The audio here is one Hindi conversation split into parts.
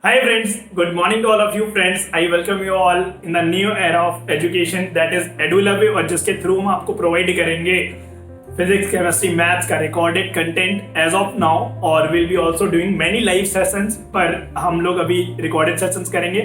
Hi friends, good morning to all of you friends. I welcome you all in the new era of education that is EduLove और जिसके थ्रू हम आपको प्रोवाइड करेंगे फिजिक्स केमिस्ट्री मैथ्स का recorded content as of now और will be also doing many live sessions. पर हम लोग अभी रिकॉर्डेड सेशंस करेंगे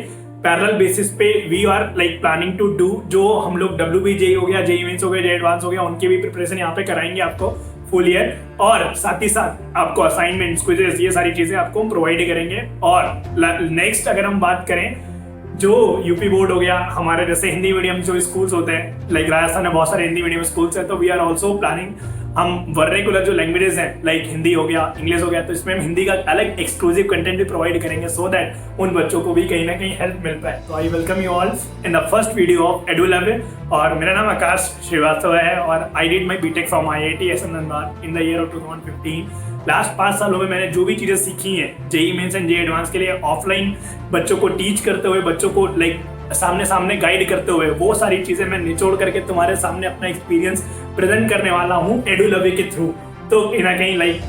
पैरेलल बेसिस पे। We are like planning to do जो हम लोग WBJE हो गया, JEE मेंस हो गया, JEE एडवांस हो गया, उनकी भी प्रिपरेशन यहाँ पे कराएंगे आपको फुल ईयर, और साथ ही साथ आपको असाइनमेंट्स क्विज़ेस ये सारी चीजें आपको प्रोवाइड करेंगे। और नेक्स्ट अगर हम बात करें जो यूपी बोर्ड हो गया, हमारे जैसे हिंदी मीडियम जो स्कूल्स होते हैं, लाइक राजस्थान में बहुत सारे हिंदी मीडियम स्कूल्स हैं, तो वी आर ऑल्सो प्लानिंग हम वर्नाकुलर जो लैंग्वेजेस हैं लाइक हिंदी हो गया, इंग्लिश हो गया, तो इसमें हम हिंदी का अलग एक्सक्लूसिव कंटेंट भी प्रोवाइड करेंगे सो दैट उन बच्चों को भी कहीं ना कहीं हेल्प मिल पाए। तो I welcome you all in the first video of EduLove। और मेरा नाम आकाश श्रीवास्तव है और I did my BTech from IIT SM Dhanbad in the year of 2015। Last 5 सालों में मैंने जो भी चीज़ें सीखी हैं JEE mains and JEE advance के लिए ऑफलाइन बच्चों को टीच करते हुए, बच्चों को लाइक सामने सामने गाइड करते हुए, वो सारी चीज़ें मैं निचोड़ करके तुम्हारे सामने अपना एक्सपीरियंस प्रेजेंट करने वाला हूँ EduLove के थ्रू। तो कहीं ना कहीं like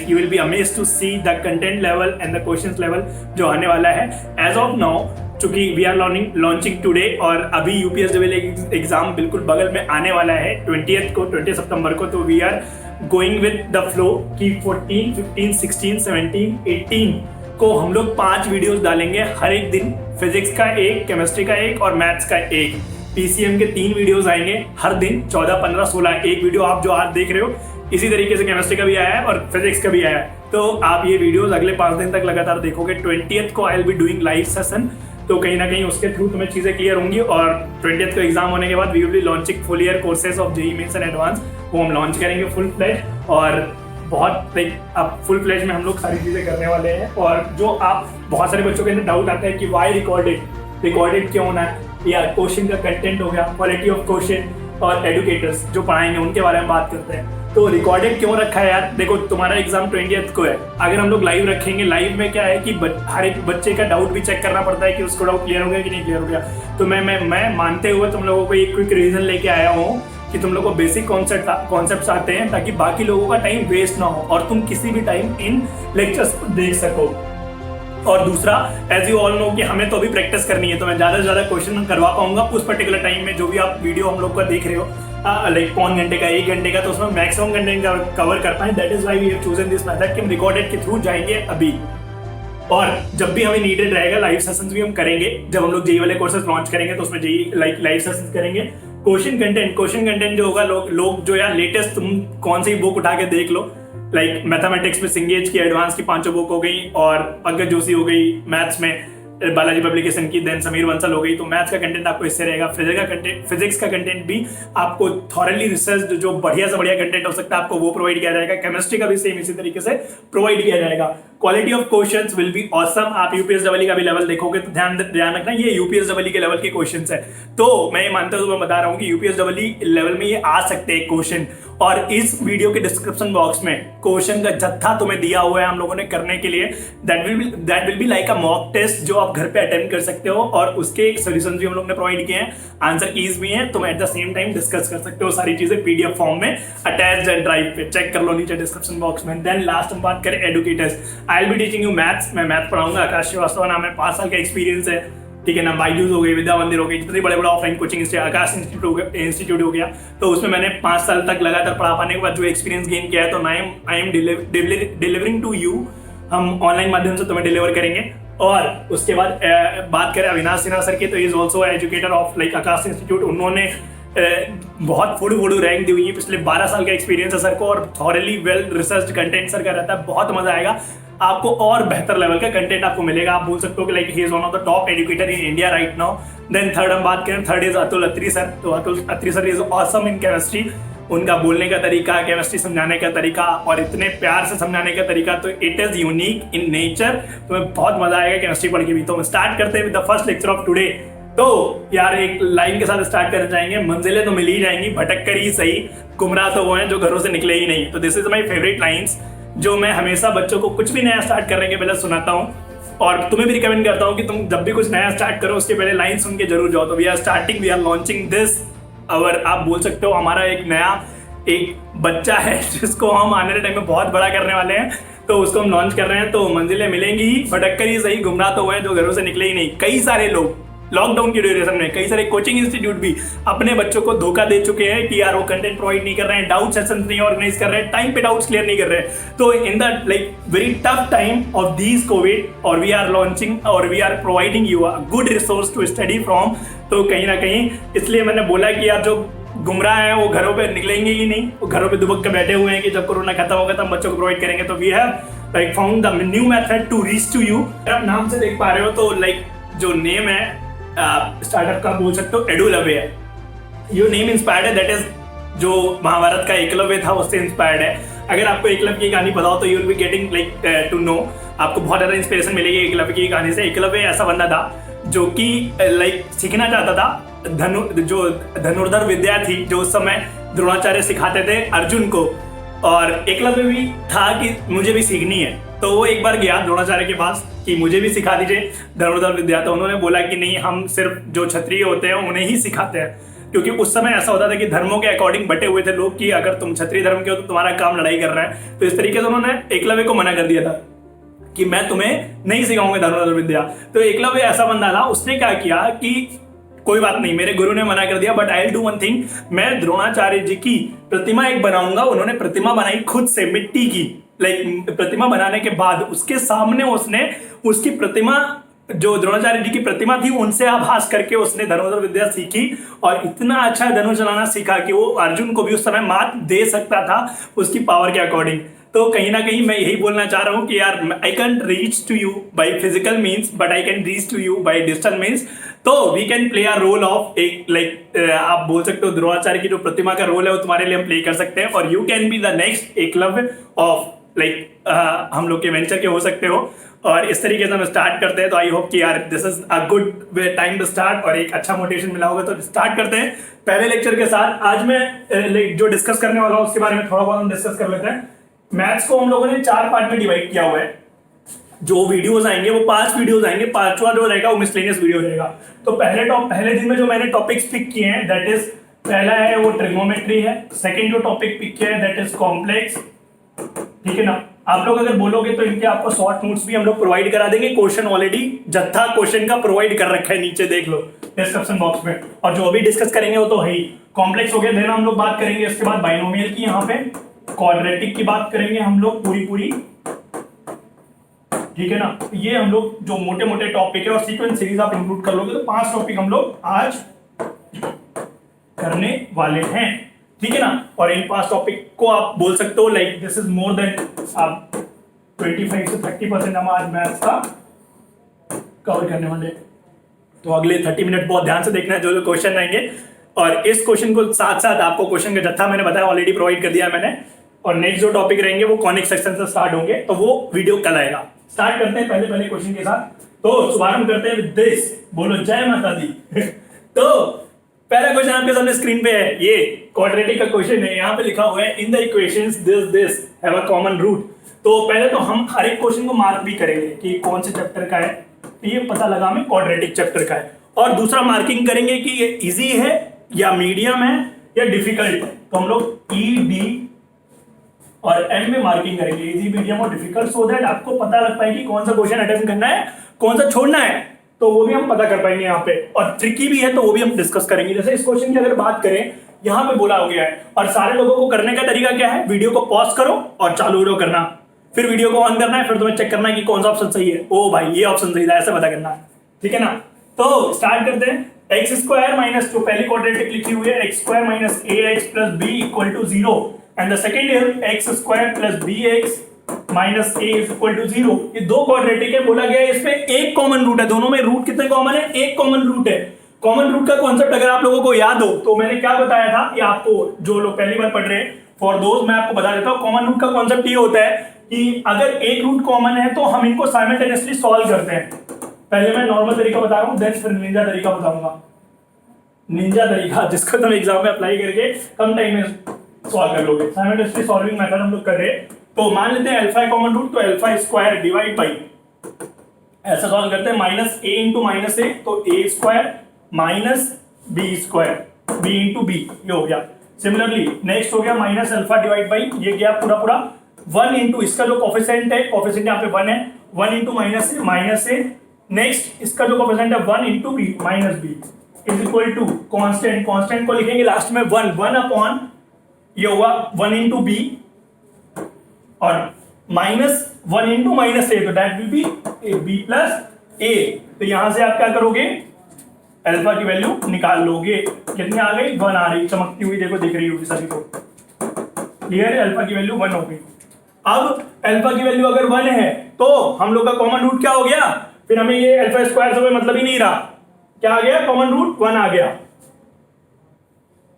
you will be amazed to see the content level and the questions level जो आने वाला है एज ऑफ नाउ। चूंकि वी आर लॉन्चिंग टुडे और अभी UPSC एग्जाम बिल्कुल बगल में आने वाला है 20 सितंबर को, तो we are going with the flow कि 14, 15, 16, 17, 18 को हम लोग 5 वीडियोस डालेंगे हर एक दिन। फिजिक्स का एक, केमिस्ट्री का एक और मैथ्स का एक। PCM के 3 वीडियोस आएंगे हर दिन, 14, 15, 16। एक वीडियो आप जो आज देख रहे हो इसी तरीके से केमिस्ट्री का भी आया है और फिजिक्स का भी आया है। तो आप ये वीडियोस अगले 5 दिन तक लगातार देखोगे। 20th को I will be doing live session, तो कहीं ना कहीं उसके थ्रू तुम्हें चीज़ें क्लियर होंगी। और 20th को एग्जाम होने के बाद we will be launching full year courses of JEE mains and advance, वो हम लॉन्च करेंगे फुल फ्लैश। और बहुत लाइक अब फुल फ्लैश में हम लोग सारी चीज़ें करने वाले हैं। और जो आप बहुत सारे बच्चों के अंदर डाउट आता है कि वाई रिकॉर्डेड क्यों होना है, या क्वेश्चन का कंटेंट हो गया, क्वालिटी ऑफ क्वेश्चन और एडुकेटर्स जो पढ़ाएंगे उनके बारे में बात करते हैं। तो रिकॉर्डेड क्यों रखा है यार? देखो तुम्हारा एग्जाम 20th को है, अगर हम लोग लाइव रखेंगे, लाइव में क्या है कि हर एक बच्चे का डाउट भी चेक करना पड़ता है कि उसको डाउट क्लियर हो गया कि नहीं क्लियर हो गया। तो मैं मानते हुए तुम लोगों को एक क्विक रिवीजन लेके आया हूँ कि तुम लोगों को बेसिक कॉन्सेप्ट्स आते हैं ताकि बाकी लोगों का टाइम वेस्ट ना हो और तुम किसी भी टाइम इन लेक्चर्स को देख सको। और दूसरा, एज यू ऑल नो कि हमें तो अभी प्रैक्टिस करनी है, तो मैं ज़्यादा से ज़्यादा क्वेश्चन करवा पाऊंगा उस पर्टिकुलर टाइम में। जो भी आप वीडियो हम लोग का देख रहे हो लाइक पौन घंटे का, 1 घंटे का, तो उसमें मैक्सिमम कंटेंट कवर कर पाए। That is why we have chosen this method कि हम रिकॉर्डेड के थ्रू जाएंगे अभी। और जब भी हमें नीडेड रहेगा लाइव सेशंस भी हम करेंगे। जब हम लोग JEE वाले कोर्सेज लॉन्च करेंगे तो उसमें JEE लाइव सेशंस करेंगे। क्वेश्चन कंटेंट जो होगा, लोग जो यार लेटेस्ट तुम कौन सी बुक उठा के देख लो, लाइक मैथमेटिक्स में सिंगेज की एडवांस की 5 बुक हो गई, और पंकज जोशी हो गई, मैथ्स में बालाजी पब्लिकेशन की, देन समीर बंसल हो गई। तो मैथ्स का कंटेंट आपको इससे रहेगा। फिजिक्स का कंटेंट भी आपको थॉरली रिसर्च जो बढ़िया से बढ़िया कंटेंट हो सकता है आपको वो प्रोवाइड किया जाएगा। केमिस्ट्री का भी सेम इसी तरीके से प्रोवाइड किया जाएगा। Quality of questions will be awesome. आप UPSC का भी लेवल देखोगे तो ध्यान रखना, ये UPSC के लेवल के क्वेश्चंस है। तो मैं ये मानता हूँ, मैं बता रहा हूँ कि UPSC लेवल में ये आ सकते हैं क्वेश्चन। और इस वीडियो के डिस्क्रिप्शन बॉक्स में क्वेश्चन का जत्था तुम्हें दिया हुआ है हम लोगों ने करने के लिए। That will be like a mock test जो आप घर पे अटेम्प्ट कर सकते हो, और उसके सोल्यूशन भी हम लोग ने प्रोवाइड किए हैं, आंसर कीज भी हैं। तुम at the same time discuss कर सकते हो सारी चीजें PDF फॉर्म में अटैच्ड ड्राइव पे, चेक कर लो नीचे डिस्क्रिप्शन बॉक्स में। देन लास्ट हम बात करें educators. I will be teaching you maths. मैं मैथ पढ़ाऊंगा। आकाश श्रीवास्तव नाम है, 5 साल का एक्सपीरियंस है, ठीक है ना। बायजूस हो गई, विद्या मंदिर हो गई, जितने बड़े ऑफलाइन कोचिंग आकाश इंस्टीट्यूट हो गया, तो उसमें मैंने 5 साल तक लगातार पढ़ा पाने के बाद जो एक्सपीरियंस गेन किया है, तो I am delivering to you. हम ऑनलाइन माध्यम से तुम्हें डिलीवर करेंगे। और उसके बाद बात करें अविनाश सिन्हा सर की, तो is also educator of like Akash institute. उन्होंने बहुत फुड़ रैंक दी हुई है, पिछले 12 साल का एक्सपीरियंस है सर को, और thoroughly well research content sir का रहता है। बहुत मजा आएगा आपको और बेहतर लेवल का कंटेंट आपको मिलेगा। आप बोल सकते हो कि like he is one of the top educator in India right now. Then third हम बात करें, third is Atul Atri sir. तो Atul Atri sir is awesome in chemistry. उनका बोलने का तरीका, केमिस्ट्री समझाने का तरीका और इतने प्यार से समझाने का तरीका, तो it is unique in nature. तुम्हें बहुत मजा आएगा केमिस्ट्री पढ़ के भी। तो हम स्टार्ट करते हैं with the first lecture of today. तो यार एक लाइन के साथ स्टार्ट करना चाहेंगे, मंजिलें तो मिल ही जाएंगी, भटक कर ही सही, गुमराह तो वो हैं जो घरों से निकले ही नहीं। तो this is my favourite lines जो मैं हमेशा बच्चों को कुछ भी नया स्टार्ट करने के पहले सुनाता हूँ, और तुम्हें भी रिकमेंड करता हूँ कि तुम जब भी कुछ नया स्टार्ट करो उसके पहले लाइन सुन के जरूर जाओ। तो we are launching this our, आप बोल सकते हो हमारा एक नया एक बच्चा है जिसको हम आने वाले टाइम में बहुत बड़ा करने वाले हैं। तो उसको हम लॉन्च कर रहे हैं। तो मंजिलें मिलेंगी ही, भटक कर ही सही, गुमराह तो हुए जो घरों से निकले ही नहीं। कई सारे लोग लॉकडाउन की ड्यूरेशन में, कई सारे कोचिंग इंस्टीट्यूट भी अपने बच्चों को धोखा दे चुके हैं कि यार वो कंटेंट प्रोवाइड नहीं कर रहे हैं, डाउट सेशंस नहीं ऑर्गेनाइज कर रहे हैं, टाइम पे डाउट्स क्लियर नहीं कर रहे हैं। तो in the like very tough time of this Covid, और वी आर लॉन्चिंग और we are providing you a good resource to study from. तो कहीं ना कहीं इसलिए मैंने बोला कि यार जो गुमराह हैं वो घरों पे निकलेंगे ही नहीं, वो घरों पे दुबक के बैठे हुए हैं कि जब कोरोना खत्म होगा तब बच्चों को प्रोवाइड करेंगे। तो we have like found the new method to reach to you. आप नाम से देख पा रहे हो तो लाइक जो नेम है स्टार्टअप का बोल सकते हो एडुलवे है। योर नेम इंस्पायर्ड है, दैट इज जो महाभारत का एकलव्य था उससे इंस्पायर्ड है। अगर आपको एकलव्य की कहानी पता हो तो you will be getting like to know, आपको बहुत ज़्यादा इंस्पिरेशन मिलेगी एकलव्य की कहानी से। एकलव्य ऐसा बंदा था जो कि लाइक सीखना चाहता था जो धनुर्धर विद्या थी जो उस समय द्रोणाचार्य सिखाते थे अर्जुन को, और एकलव्य भी था कि मुझे भी सीखनी है। तो वो एक बार गया द्रोणाचार्य के पास कि मुझे भी सिखा दीजिए धनुर्धर विद्या। तो उन्होंने बोला कि नहीं, हम सिर्फ जो क्षत्रिय होते हैं उन्हें ही सिखाते हैं, क्योंकि उस समय ऐसा होता था कि धर्मों के अकॉर्डिंग बटे हुए थे लोग कि अगर तुम क्षत्रिय धर्म के हो तो तुम्हारा काम लड़ाई कर रहा है। तो इस तरीके से उन्होंने एकलव्य को मना कर दिया था कि मैं तुम्हें नहीं सिखाऊंगा धनुर्धर विद्या। तो एकलव्य ऐसा बंदा था, उसने क्या किया कि कोई बात नहीं, मेरे गुरु ने मना कर दिया, but I will do one thing, मैं द्रोणाचार्य जी की प्रतिमा एक बनाऊंगा। उन्होंने प्रतिमा बनाई खुद से मिट्टी की, लाइक प्रतिमा बनाने के बाद उसके सामने उसने उसकी प्रतिमा, जो द्रोणाचार्य जी की प्रतिमा थी, उनसे आभास करके उसने धनुर्धर विद्या सीखी और इतना अच्छा धनुष चलाना सीखा कि वो अर्जुन को भी उस समय मात दे सकता था उसकी पावर के अकॉर्डिंग। तो कहीं ना कहीं मैं यही बोलना चाह रहा हूँ कि यार I can reach to you by physical means, but I can reach to you by digital means. तो we can play a role of एक लाइक आप बोल सकते हो द्रोणाचार्य की जो प्रतिमा का रोल है वो तुम्हारे लिए हम प्ले कर सकते हैं, और you can be the next Eklavya of like हम लोग के वेंचर के हो सकते हो। और इस तरीके से हम स्टार्ट करते हैं। तो आई होप कि यार this is a good time to start, और एक अच्छा मोटिवेशन मिला होगा। तो स्टार्ट करते हैं पहले लेक्चर के साथ। आज मैं जो डिस्कस करने वाला हूँ उसके बारे में थोड़ा बहुत हम डिस्कस कर लेते हैं। मैथ्स को हम लोगों ने 4 पार्ट में डिवाइड किया हुआ है। जो वीडियोस आएंगे वो 5 वीडियोस आएंगे, 5वां जो रहेगा वो मिसलेनियस वीडियो रहेगा। तो पहले दिन में जो मैंने टॉपिक्स पिक किए हैं, दैट इज पहला है वो ट्रिग्नोमेट्री है। सेकंड जो टॉपिक पिक किया है दैट इज कॉम्प्लेक्स, ठीक है ना। आप लोग अगर बोलोगे तो इनके आपको शॉर्ट नोट्स भी हम लोग प्रोवाइड करा देंगे। क्वेश्चन ऑलरेडी जत्था क्वेश्चन का प्रोवाइड कर रखा है, नीचे देख लो डिस्क्रिप्शन बॉक्स में। और जो अभी डिस्कस करेंगे वो तो है ही। कॉम्प्लेक्स हो गया, देन हम लोग बात करेंगे इसके बाद बाइनोमियल की, यहाँ पे क्वाड्रेटिक की बात करेंगे हम लोग पूरी, ठीक है ना। ये हम लोग जो मोटे मोटे टॉपिक है और सीक्वेंस सीरीज आप इंक्लूड कर लोगे तो 5 टॉपिक हम लोग आज करने वाले हैं, ठीक है ना। और इन 5 टॉपिक को आप बोल सकते हो like this is more than आप 25 से 30% हम आज मैथ्स का कवर करने वाले। तो अगले 30 मिनट बहुत ध्यान से देखना है जो क्वेश्चन रहेंगे, और इस क्वेश्चन को साथ साथ आपको क्वेश्चन का जत्था मैंने बताया ऑलरेडी प्रोवाइड कर दिया है मैंने। और नेक्स्ट जो टॉपिक रहेंगे वो कॉनिक सेक्शन से स्टार्ट होंगे, तो वो वीडियो कल आएगा। स्टार्ट करते हैं पहले क्वेश्चन के साथ। तो शुभारंभ करते हैं विद दिस, बोलो जय माता दी। तो पहला क्वेश्चन आपके सामने स्क्रीन पे है, ये क्वाड्रेटिक का क्वेश्चन है। यहाँ पे लिखा हुआ है in the equations this have a common root. तो पहले तो हम हर एक क्वेश्चन को मार्क भी करेंगे कि कौन से चैप्टर का है, ये पता लगा हमें क्वाड्रेटिक चैप्टर का है। और दूसरा मार्किंग करेंगे कि ये इजी है या मीडियम है या डिफिकल्ट है। तो हम लोग ई डी और एम में मार्किंग करेंगे, इजी, मीडियम और डिफिकल्ट, सो दैट आपको पता लग पाए कि कौन सा क्वेश्चन अटेम्प्ट करना है, कौन सा छोड़ना है। तो वो भी हम पता कर पाएंगे यहाँ पे। और ट्रिकी भी है तो वो भी हम डिस्कस करेंगे। जैसे इस क्वेश्चन की अगर बात करें, यहाँ पे बोला हो गया है, और सारे लोगों को करने का तरीका क्या है, वीडियो को पॉज करो और चालू करना, फिर वीडियो को ऑन करना है, फिर तुम्हें चेक करना है कि कौन सा ऑप्शन सही है। ओ भाई ये ऑप्शन सही था, ऐसे पता करना है, ठीक है ना। तो स्टार्ट करते हैं। एक्स स्क्वायर माइनस 2 पहली क्वाड्रेटिक लिखी हुई है, x square minus a x plus b equal to 0, and the second is x square plus b x minus a is equal to 0। ये 2 क्वाड्रेटिक है, बोला गया है इस पे एक कॉमन रूट है। दोनों में रूट कितने कॉमन है, एक कॉमन रूट है। कॉमन रूट का कॉन्सेप्ट अगर आप लोगों को याद हो तो मैंने क्या बताया था, ये आपको जो लोग पहली बार पढ़ रहे हैं फॉर दोज मैं आपको बता देता हूँ। कॉमन रूट का कॉन्सेप्ट ये होता है कि अगर एक रूट कॉमन है तो हम इनको साइमल्टेनियसली सॉल्व करते हैं। पहले मैं नॉर्मल तरीका बता रहा हूँ, देन फिर निंजा तरीका बताऊंगा। निंजा तरीका जिसको तुम एग्जाम में अप्लाई करके कम टाइम में सॉल्व कर लोगे, साइमल्टेनियसली सॉल्विंग मेथड हम लोग कर रहे हैं। तो मान लेते हैं अल्फा कॉमन रूट, तो अल्फा स्क्वायर डिवाइड बाई ऐसा सॉल्व करते हैं minus a into minus a, तो a square minus b square, b into b, ये हो गया। सिमिलरली नेक्स्ट हो गया माइनस अल्फा डिवाइड बाई, ये गया पूरा 1 इंटू इसका जो कोफिशिएंट है, कोफिशिएंट यहाँ पे 1 है, 1 इंटू माइनस से नेक्स्ट इसका जो कोफिशिएंट है 1 into b minus b is equal to constant, constant को लिखेंगे लास्ट में 1 अपॉन ये हुआ 1 इंटू बी और माइनस 1 इंटू माइनस ए, तो that will be b plus a. तो यहां से आप क्या करोगे, अल्फा की वैल्यू निकाल लोगे। कितनी आ गई, 1 आ रही, चमकती हुई देखो, दिख रही होगी सभी को। क्लियर है, अल्फा की वैल्यू 1 हो गई। अब अल्फा की वैल्यू अगर 1 है तो हम लोग का कॉमन रूट क्या हो गया, फिर हमें ये अल्फा स्क्वायर से कोई मतलब ही नहीं रहा, क्या आ गया, कॉमन रूट 1 आ गया।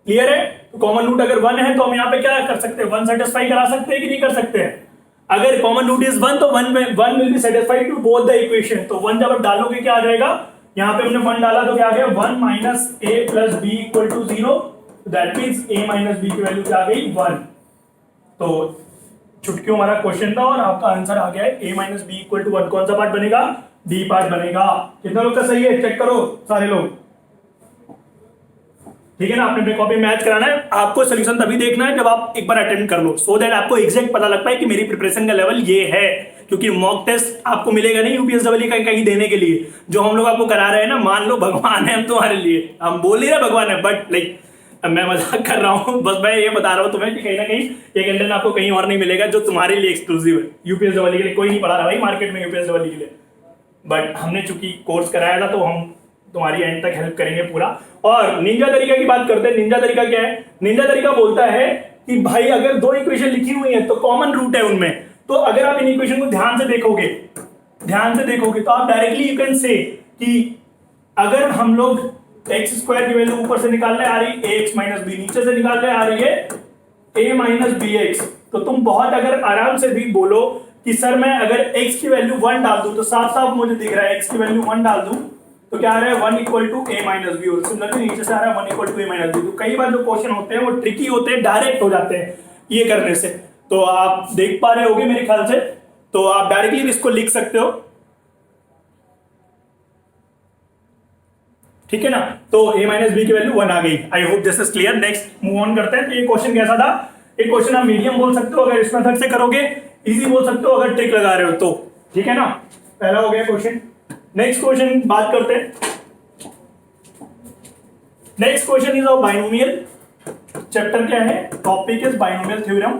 क्लियर है, तो कॉमन रूट अगर 1 है तो हम यहाँ पे क्या कर सकते हैं, 1 सेटिस्फाई करा सकते हैं कि नहीं कर सकते हैं। अगर कॉमन रूट इज 1 तो 1 will be satisfied to both the equation. तो 1 जब आप डालोगे क्या आ जाएगा, यहाँ पे हमने 1 डाला तो क्या आ गया, 1 minus a plus b equal to 0, that means a minus b की वैल्यू क्या आ गई, 1। तो चुटकियों हमारा क्वेश्चन था और आपका आंसर आ गया है ए माइनस बी इक्वल टू 1। कौन सा पार्ट बनेगा, डी पार्ट बनेगा। कितना लोग का सही है, चेक करो सारे लोग, ठीक है ना। आपने अपने कॉपी मैच कराना है, आपको सोल्यूशन तभी देखना है जब आप एक बार अटेंड कर लो, सो दैट आपको एग्जैक्ट पता लग पाए कि मेरी प्रिपरेशन का लेवल ये है। क्योंकि मॉक टेस्ट आपको मिलेगा नहीं यूपीएसडब्ल्यू का कहीं देने के लिए, जो हम लोग आपको करा रहे हैं ना, मान लो भगवान है हम तुम्हारे लिए, हम बोल नहीं रहे भगवान है, बट लाइक मैं मजाक कर रहा हूँ, बस मैं ये बता रहा हूँ तुम्हें कि कहीं ना कहीं ये कंटेंट आपको कहीं और नहीं मिलेगा जो तुम्हारे लिए एक्सक्लूसिव है। यूपीएसडब्ल्यू के लिए कोई नहीं पढ़ा रहा भाई मार्केट में यूपीएसडब्ल्यू के लिए, बट हमने चूंकि कोर्स कराया था तो हम तुम्हारी एंड तक हेल्प करेंगे पूरा। और निंजा तरीका की बात करते हैं। निंजा तरीका क्या है, निंजा तरीका बोलता है कि भाई अगर 2 इक्वेशन लिखी हुई है तो कॉमन रूट है उनमें, तो अगर आप इन इक्वेशन को ध्यान से देखोगे तो आप डायरेक्टली यू कैन से कि अगर हम लोग एक्स स्क्वायर की वैल्यू ऊपर से निकालने आ रही है एक्स माइनस बी, नीचे से निकालने आ रही है ए माइनस बी एक्स, तो तुम बहुत अगर आराम से भी बोलो कि सर मैं अगर x की वैल्यू 1 डाल दूं तो साफ साफ मुझे दिख रहा है x की वैल्यू 1 डाल दूं तो क्या आ रहा है 1 equal to a minus b, और सिमिलरली नीचे से आ रहा है 1 equal to a minus b. तो कई बार जो क्वेश्चन होते हैं वो ट्रिकी होते हैं, डायरेक्ट हो जाते हैं ये करने से। तो आप देख पा रहे होगे मेरे ख्याल से, तो आप डायरेक्टली भी इसको लिख सकते हो, ठीक है ना। तो a माइनस बी की वैल्यू 1 आ गई। आई hope this is clear. Next move on करते हैं। तो ये क्वेश्चन कैसा था, एक क्वेश्चन आप मीडियम बोल सकते हो अगर इस मेथड से करोगे, इजी बोल सकते हो अगर ट्रिक लगा रहे हो तो, ठीक है ना। पहला हो गया क्वेश्चन। नेक्स्ट क्वेश्चन बात करते हैं। Next question is of binomial. Chapter क्या है, टॉपिक इज बाइनोमियल थ्योरम,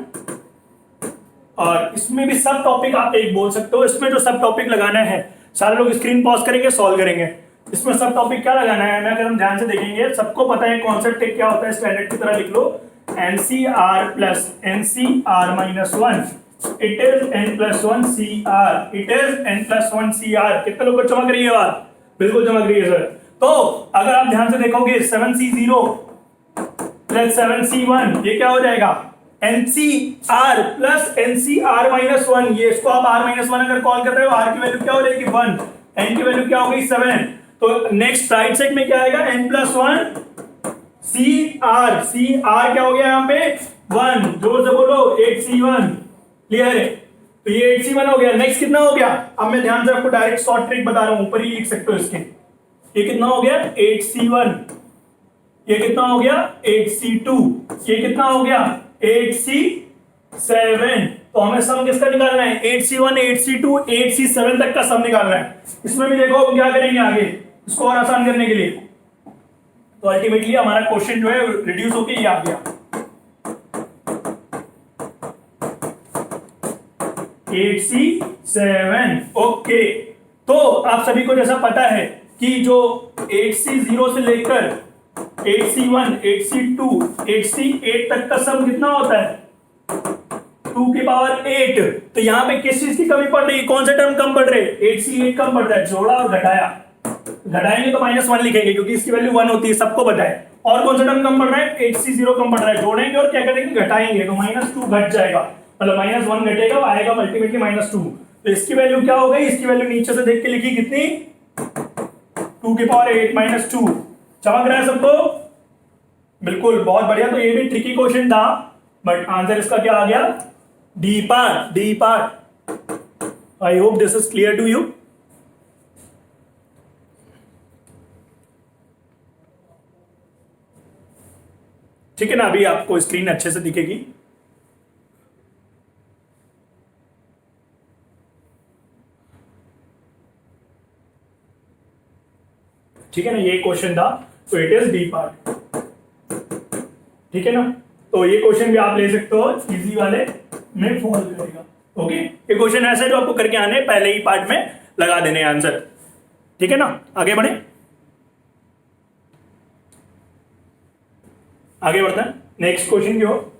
और इसमें भी सब टॉपिक आप एक बोल सकते हो। इसमें जो सब टॉपिक लगाना है, सारे लोग स्क्रीन पॉज करेंगे, सॉल्व करेंगे। इसमें सब टॉपिक क्या लगाना है, अगर हम ध्यान से देखेंगे, सबको पता है कॉन्सेप्ट क्या होता है, स्टैंडर्ड की तरह लिख लो, NCR plus NCR minus 1, it is n plus 1 CR, it is n plus 1 CR। कितने लोग को चमक रही है बात, बिल्कुल चमक रही है सर। तो अगर आप ध्यान से देखोगे 7C0 प्लस 7C1 ये क्या हो जाएगा, NCR प्लस NCR माइनस 1। ये इसको आप R माइनस 1 अगर कॉल कर रहे हो, R की वैल्यू क्या हो जाएगी 1, N की वैल्यू क्या हो गई 7। तो नेक्स्ट राइट साइड में क्या आएगा, n प्लस 1 CR, CR क्या हो गया यहाँ पे 1, जोर से बोलो 8C1। क्लियर है, तो ये 8C1 हो गया। नेक्स्ट कितना हो गया, अब मैं ध्यान से आपको डायरेक्ट शॉर्ट ट्रिक बता रहा हूं, ऊपर ही लिख सकते हो इसके। ये कितना हो गया 8C1, ये कितना हो गया 8C2, ये कितना हो गया 8C7। तो हमें सम किसका निकालना है, 8C1 8C2 8C7 तक का सम निकालना है। इसमें भी देखो हम क्या करेंगे आगे इसको और आसान करने के लिए। तो अल्टीमेटली हमारा क्वेश्चन जो है रिड्यूस होके ये आ गया 8C7। ओके, तो आप सभी को जैसा पता है कि जो 8C0 से लेकर 8C1 8C2 8C8 तक का सम कितना होता है 2 की पावर 8। तो यहाँ पे किस चीज की कमी पड़ रही है, कौन से टर्म कम पड़ रहे हैं, 8C8 कम पड़ रहा है, जोड़ा और घटाया। घटाएंगे तो -1 लिखेंगे क्योंकि इसकी वैल्यू 1 होती है, सबको पता है। और कौन सा टर्म कम पड़ रहा है, 8C0 कम पड़ रहा है, जोड़ेंगे और क्या करेंगे घटाएंगे, तो -2 घट जाएगा, मतलब -1 घटेगा, आएगा अल्टीमेटली -2। तो इसकी वैल्यू क्या हो गई, इसकी वैल्यू नीचे से देख के लिखी कितनी 2 की पावर 8 -2। चमक रहा है सबको, बिल्कुल बहुत बढ़िया। तो ये भी ट्रिकी क्वेश्चन था, बट आंसर इसका क्या आ गया, D part. I hope this is clear to you. ठीक है ना, अभी आपको स्क्रीन अच्छे से दिखेगी। ठीक है ना, ये क्वेश्चन था, तो इट इज डी पार्ट। ठीक है ना, तो ये क्वेश्चन भी आप ले सकते हो, इजी वाले में फॉल करेगा। ओके, ये क्वेश्चन ऐसा है जो आपको करके आने पहले ही पार्ट में लगा देने आंसर। ठीक है ना, आगे बढ़े, आगे बढ़ते हैं नेक्स्ट क्वेश्चन की ओर।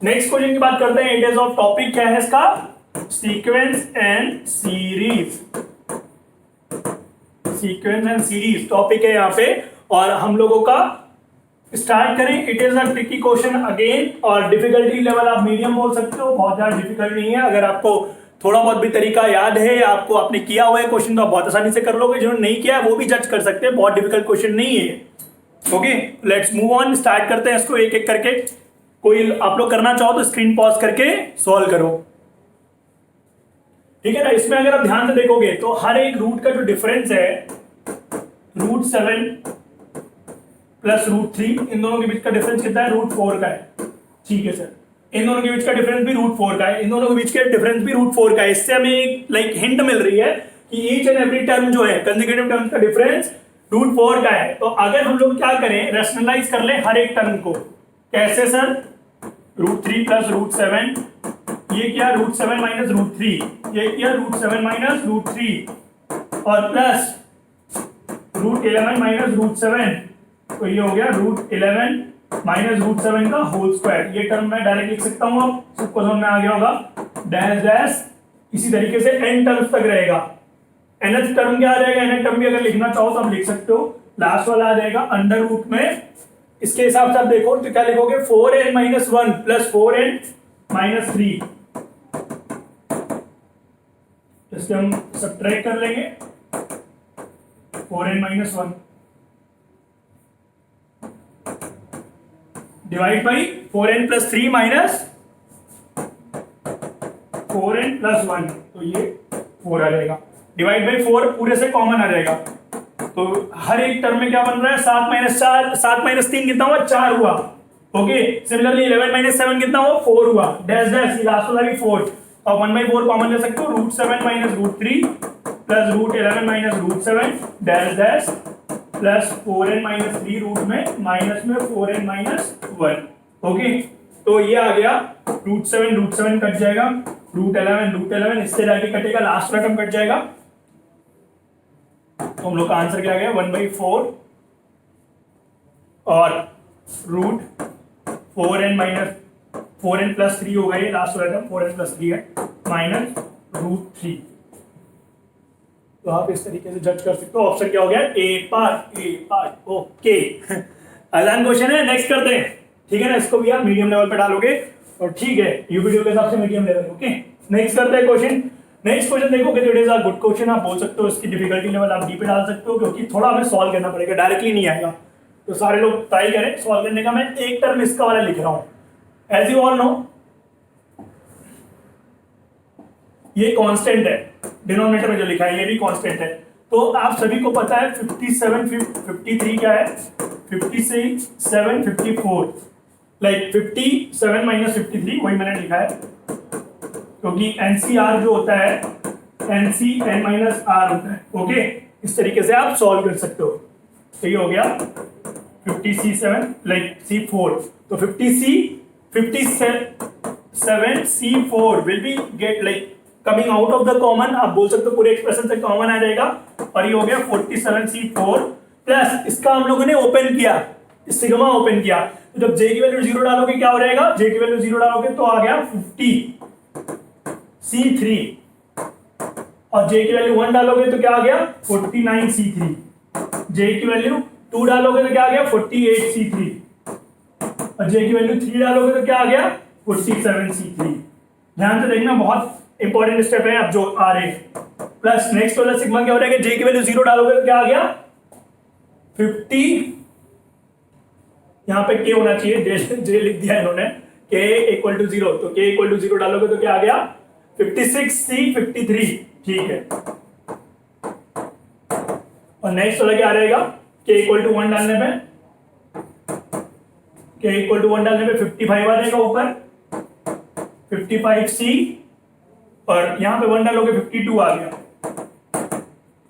नेक्स्ट क्वेश्चन की बात करते हैं। इट इज ऑफ टॉपिक क्या है इसका, sequence and series. Sequence and series topic है यहाँ पे, और हम लोगों का स्टार्ट करें। It is a tricky question again, और डिफिकल्टी लेवल आप मीडियम बोल सकते हो, बहुत ज्यादा डिफिकल्ट नहीं है। अगर आपको थोड़ा बहुत भी तरीका याद है, आपको आपने किया हुआ है क्वेश्चन, तो आप बहुत आसानी से कर लोगे। जिन्होंने नहीं किया है वो भी जज कर सकते हैं, बहुत डिफिकल्ट क्वेश्चन नहीं है। Okay, let's move on, start करते हैं इसको एक एक करके। कोई आप लोग करना चाहो तो स्क्रीन पॉज करके सॉल्व करो। ठीक है ना, इसमें अगर आप ध्यान से देखोगे तो हर एक रूट का जो डिफरेंस है, √7 प्लस √3, इन दोनों के बीच का डिफरेंस कितना है, √4 का है। ठीक है सर, इन दोनों के बीच का डिफरेंस भी √4 का है, इन दोनों के बीच का डिफरेंस भी √4 का है। इससे हमें एक हिंट मिल रही है कि ईच एंड एवरी टर्म जो है, कंसेक्यूटिव टर्म्स का डिफरेंस √4 का है। तो अगर हम लोग क्या करें, रैशनलाइज कर लें हर एक टर्म को। कैसे सर, √3 प्लस √7, ये क्या √7 माइनस √3, ये क्या √7 माइनस √3, और प्लस √11 माइनस √7, तो ये हो गया √11 माइनस √7 का होल स्क्वायर। ये टर्म मैं डायरेक्ट लिख सकता हूं, अब सबको समझ में आ गया होगा, डैश डैश। इसी तरीके से n टर्म्स तक रहेगा। nth टर्म क्या आ जाएगा, nth टर्म भी अगर लिखना चाहो तो आप लिख सकते हो, लास्ट वाला आ जाएगा अंडर रूट में। इसके हिसाब से आप देखो तो क्या लिखोगे, 4n minus 1 plus 4n minus 3। इसके हम सब्ट्रैक्ट कर लेंगे, 4n minus 1 divide by 4n plus 3 minus 4n plus 1, तो ये 4 आ जाएगा। डिवाइड बाई 4 पूरे से कॉमन आ जाएगा, तो हर एक टर्म में क्या बन रहा है, 7 माइनस 4, 7 माइनस 3 कितना हुआ, 4 हुआ। ओके, सिमिलरली 11 माइनस 7 कितना हुआ, 4 हुआ। डैश डैश, ये लास्ट वाला भी 4, और 1/4 कॉमन ले सकते हो, √7 minus √3 plus √11 minus √7 dash dash plus 4n minus 3 root में माइनस में 4n माइनस 1। ओके, तो ये आ गया, √7 कट जाएगा, √11 इससे जाके कटेगा, लास्ट वाला टर्म कट जाएगा। तो हम लोग का आंसर क्या आ गया, 1/4 और √4n प्लस 3 होगा, ये लास्ट वाला टर्म 4n प्लस 3 है, माइनस √3। तो आप इस तरीके से जज कर सकते हो। ऑप्शन क्या हो गया, ए पार्ट। ओके, आसान क्वेश्चन है, नेक्स्ट करते हैं। ठीक है ना, इसको भी आप मीडियम लेवल पे डालोगे, और ठीक है, ये वीडियो के हिसाब से मीडियम लेवल। ओके, नेक्स्ट करते हैं क्वेश्चन। नेक्स्ट क्वेश्चन देखोगे तो it is a good question, आप बोल सकते हो। इसकी डिफिकल्टी लेवल आप डी पे डाल सकते हो, क्योंकि थोड़ा हमें सॉल्व करना पड़ेगा, डायरेक्टली नहीं आएगा। तो सारे लोग ट्राई करें सॉल्व करने का। मैं एक टर्म इसका वाला लिख रहा हूँ। एज यू ऑल नो, ये कांस्टेंट है, डिनोमिनेटर में जो लिखा है ये भी कांस्टेंट है। तो आप सभी को पता है 53 क्या है, 57 54, लाइक 57 माइनस 53, वही मैंने लिखा है, क्योंकि एनसीआर जो होता है, NC n माइनस आर होता है। ओके, इस तरीके से आप सॉल्व कर सकते हो। तो ये हो गया 50C7 लाइक C4, तो 57C4 will be get like coming out of the common, आप बोल सकते हो पूरे एक्सप्रेशन से कॉमन आ जाएगा, और ये हो गया 47C4 प्लस इसका हम लोगों ने ओपन किया, सिग्मा ओपन किया। तो जब j की वैल्यू 0 डालोगे क्या हो जाएगा, j की वैल्यू 0 डालोगे तो आ गया 50C3, और j की वैल्यू 1 डालोगे तो क्या आ गया 49C3, j की वैल्यू 2 डालोगे तो क्या आ गया 48C3, और j की वैल्यू 3 डालोगे तो क्या आ गया 47C3। ध्यान से देखना, बहुत इंपॉर्टेंट स्टेप है अब जो आ रहे हैं। प्लस नेक्स्ट वाला सिग्मा क्या हो जाएगा, j की वैल्यू 0 डालोगे तो क्या आ गया 50, यहाँ पे k होना चाहिए, j लिख दिया इन्होंने, k इक्वल टू 0, तो k इक्वल टू 0 डालोगे तो क्या आ गया 56C53। ठीक है, और नेक्स्ट वाला क्या आ जाएगा, k इक्वल टू 1 डालने पे, k इक्वल टू 1 डालने पे 55 आ जाएगा ऊपर, 55C, और यहां पे 1 डालोगे 52 आ गया।